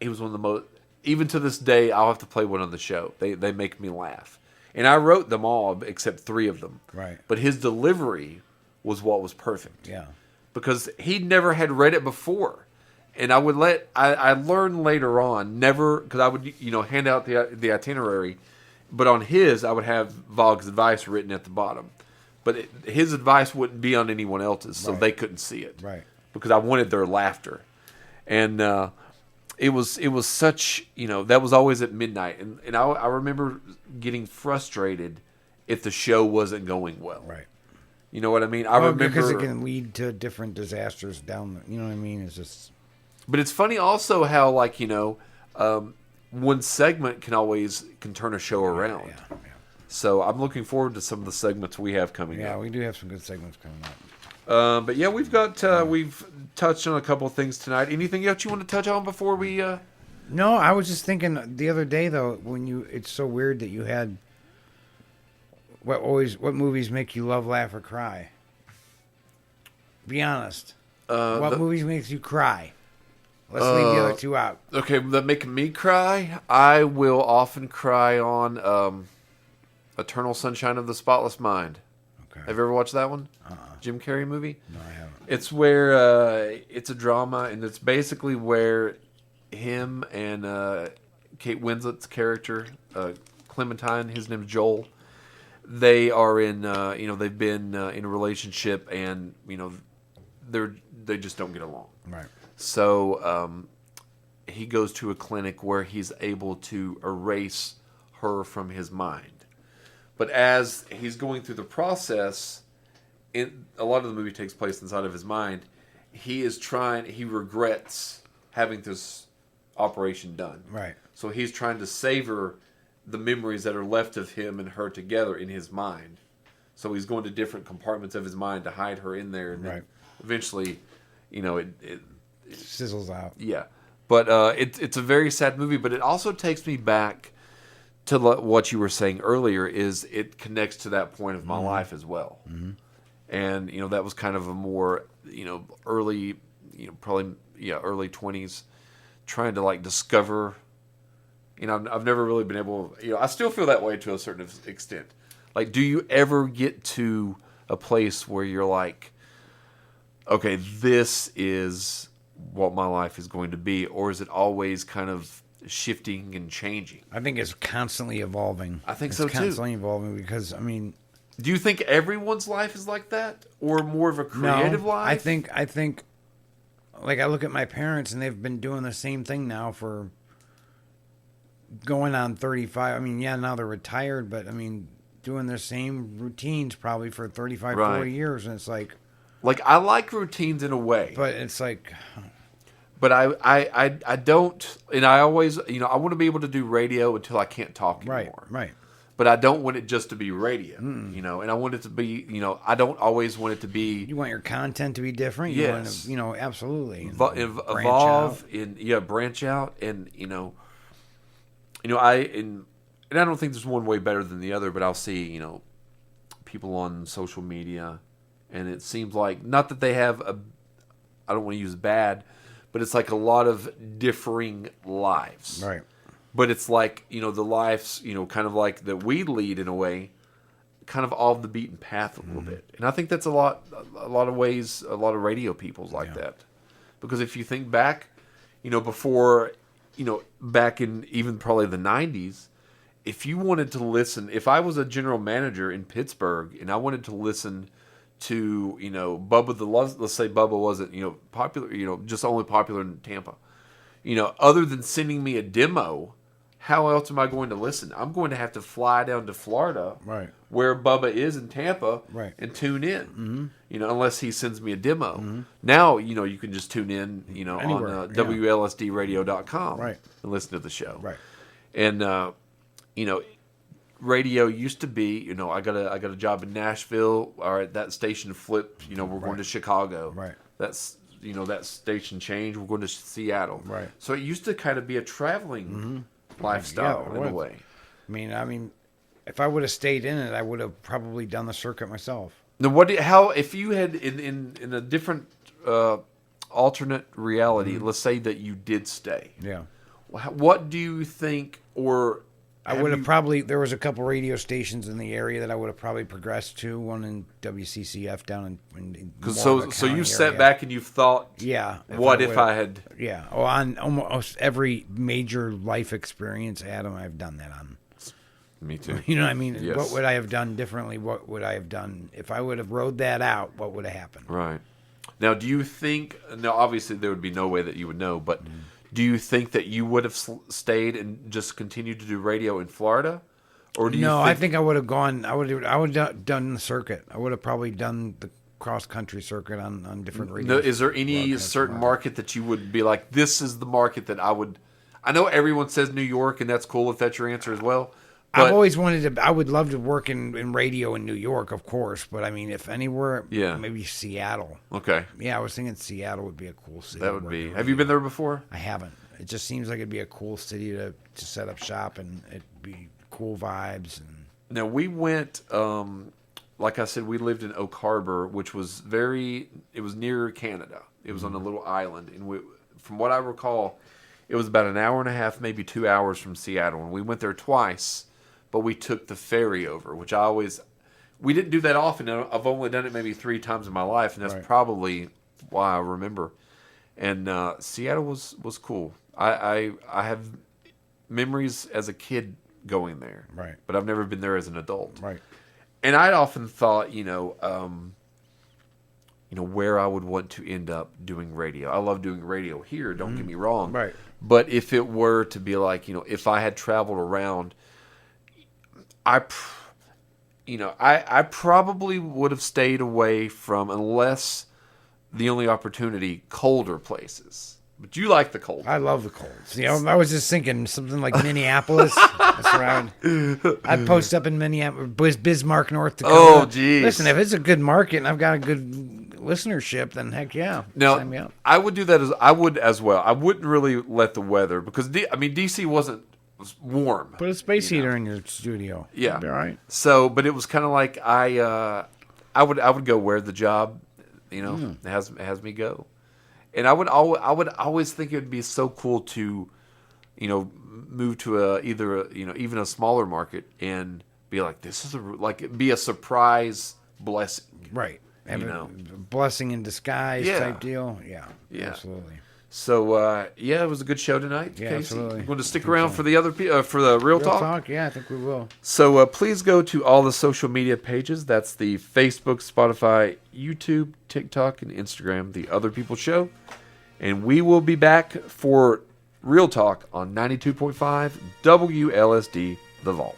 S1: one of the most, even to this day, I'll have to play one on the show. They make me laugh. And I wrote them all except 3 of them.
S2: Right.
S1: But his delivery was what was perfect.
S2: Yeah.
S1: Because he never had read it before. And I learned later on, never, because I would, hand out the itinerary, but on his, I would have Vogg's advice written at the bottom. But his advice wouldn't be on anyone else's, so they couldn't see it.
S2: Right.
S1: Because I wanted their laughter. And it was such, that was always at midnight. And I remember getting frustrated if the show wasn't going well.
S2: Right.
S1: You know what I mean? I remember
S2: because it can lead to different disasters down. You know what I mean? It's just.
S1: But it's funny also how one segment can turn a show around.
S2: Yeah.
S1: So I'm looking forward to some of the segments we have coming up.
S2: Yeah, we do have some good segments coming up.
S1: But yeah, we've touched on a couple of things tonight. Anything else you want to touch on before we?
S2: No, I was just thinking the other day though, it's so weird that you had. What movies make you love, laugh, or cry? Be honest. What movies makes you cry? Let's leave the other 2 out.
S1: Okay, that making me cry. I will often cry on Eternal Sunshine of the Spotless Mind.
S2: Okay.
S1: Have you ever watched that one? Jim Carrey movie?
S2: No, I haven't.
S1: It's where it's a drama, and it's basically where him and Kate Winslet's character, Clementine, his name's Joel. They are in, they've been in a relationship, and they just don't get along.
S2: Right.
S1: So he goes to a clinic where he's able to erase her from his mind. But as he's going through the process, a lot of the movie takes place inside of his mind. He regrets having this operation done.
S2: Right.
S1: So he's trying to savor the memories that are left of him and her together in his mind. So he's going to different compartments of his mind to hide her in there. And then eventually, it
S2: sizzles out.
S1: Yeah. But it's a very sad movie, but it also takes me back to what you were saying earlier, is it connects to that point of my life as well. Mm-hmm. And, that was kind of a more, early, early 20s, trying to discover, I've never really been able, I still feel that way to a certain extent. Do you ever get to a place where you're like, okay, this is what my life is going to be, or is it always kind of shifting and changing?
S2: I think it's constantly evolving.
S1: I think so too.
S2: It's constantly evolving because,
S1: do you think everyone's life is like that, or more of a creative life?
S2: I think, I look at my parents and they've been doing the same thing now for going on 35. Now they're retired, but doing the same routines probably for 35, 40 years, and it's like
S1: I like routines in a way,
S2: but it's
S1: but I don't, and I always, I want to be able to do radio until I can't talk anymore.
S2: Right.
S1: But I don't want it just to be radio, and I want it to be, I don't always want it to be.
S2: You want your content to be different.
S1: Yes.
S2: You want to, absolutely.
S1: Evolve branch out, and I don't think there's one way better than the other, but I'll see, people on social media, and it seems like, not that they have I don't want to use bad, but it's a lot of differing lives.
S2: Right.
S1: But it's the lives, kind of that we lead in a way, kind of off the beaten path a little bit. And I think that's a lot of ways, a lot of radio people's like that. Because if you think back, before, back in even probably the 90s, if you wanted to listen, if I was a general manager in Pittsburgh and I wanted to listen to, Bubba let's say Bubba wasn't, popular, just only popular in Tampa, other than sending me a demo, how else am I going to listen? I'm going to have to fly down to Florida, where Bubba is in Tampa, and tune in, unless he sends me a demo. Now, you can just tune in, anywhere, on WLSDradio.com and listen to the show. And, radio used to be, I got a job in Nashville. All right, that station flipped. We're going to Chicago. That's that station changed. We're going to Seattle. So it used to kind of be a traveling lifestyle in a way.
S2: If I would have stayed in it, I would have probably done the circuit myself.
S1: Now, how if you had in a different alternate reality? Let's say that you did stay.
S2: Yeah.
S1: What do you think, or
S2: I would have probably, there was a couple radio stations in the area that I would have probably progressed to. One in WCCF down in
S1: so you sat back and you've thought,
S2: yeah,
S1: what if I had?
S2: Yeah, well, on almost every major life experience, Adam, I've done that on.
S1: Me too.
S2: You know what I mean?
S1: Yes.
S2: What would I have done differently? What would I have done if I would have rode that out? What would have happened?
S1: Right. Now, do you think? Now, obviously, there would be no way that you would know, but do you think that you would have stayed and just continued to do radio in Florida, or do you?
S2: No, I think I would have gone. I would have done the circuit. I would have probably done the cross country circuit on different radio.
S1: No, is there any certain market that you would be like, this is the market that I would? I know everyone says New York, and that's cool if that's your answer as well. But
S2: I've always wanted to. I would love to work in radio in New York, of course. But I mean, if anywhere, maybe Seattle.
S1: Okay.
S2: Yeah, I was thinking Seattle would be a cool city.
S1: That would be. Have you been there before?
S2: I haven't. It just seems like it'd be a cool city to set up shop, and it'd be cool vibes. And
S1: now we went. Like I said, we lived in Oak Harbor, which was it was near Canada. It was on a little island, and from what I recall, it was about an hour and a half, maybe 2 hours from Seattle, and we went there twice. But we took the ferry over, which we didn't do that often. I've only done it maybe 3 times in my life, and that's probably why I remember. And Seattle was cool. I have memories as a kid going there,
S2: right?
S1: But I've never been there as an adult,
S2: right?
S1: And I'd often thought, where I would want to end up doing radio. I love doing radio here. Don't get me wrong,
S2: right?
S1: But if it were to be like, if I had traveled around. I probably would have stayed away from, unless the only opportunity, colder places. But you like the cold.
S2: I love the cold. I was just thinking something like Minneapolis. That's around. I'd post up in Minneapolis, Bismarck, North Dakota.
S1: Oh, geez.
S2: Listen, if it's a good market and I've got a good listenership, then heck yeah.
S1: Now,
S2: sign me up.
S1: I would do that as well. I wouldn't really let the weather, because DC wasn't. Was warm.
S2: Put a space heater in your studio.
S1: Yeah,
S2: it'll be all right.
S1: So, but it was kind of like I would go where the job, has me go, and I would always think it would be so cool to, move to even a smaller market and be like, this is be a surprise blessing,
S2: right? Blessing in disguise type deal. Yeah, absolutely.
S1: So, it was a good show tonight,
S2: yeah,
S1: Casey.
S2: Absolutely.
S1: You want to stick around for the other for the Real Talk?
S2: Yeah, I think we will.
S1: So, please go to all the social media pages. That's the Facebook, Spotify, YouTube, TikTok, and Instagram, The Other People Show. And we will be back for Real Talk on 92.5 WLSD, The Vault.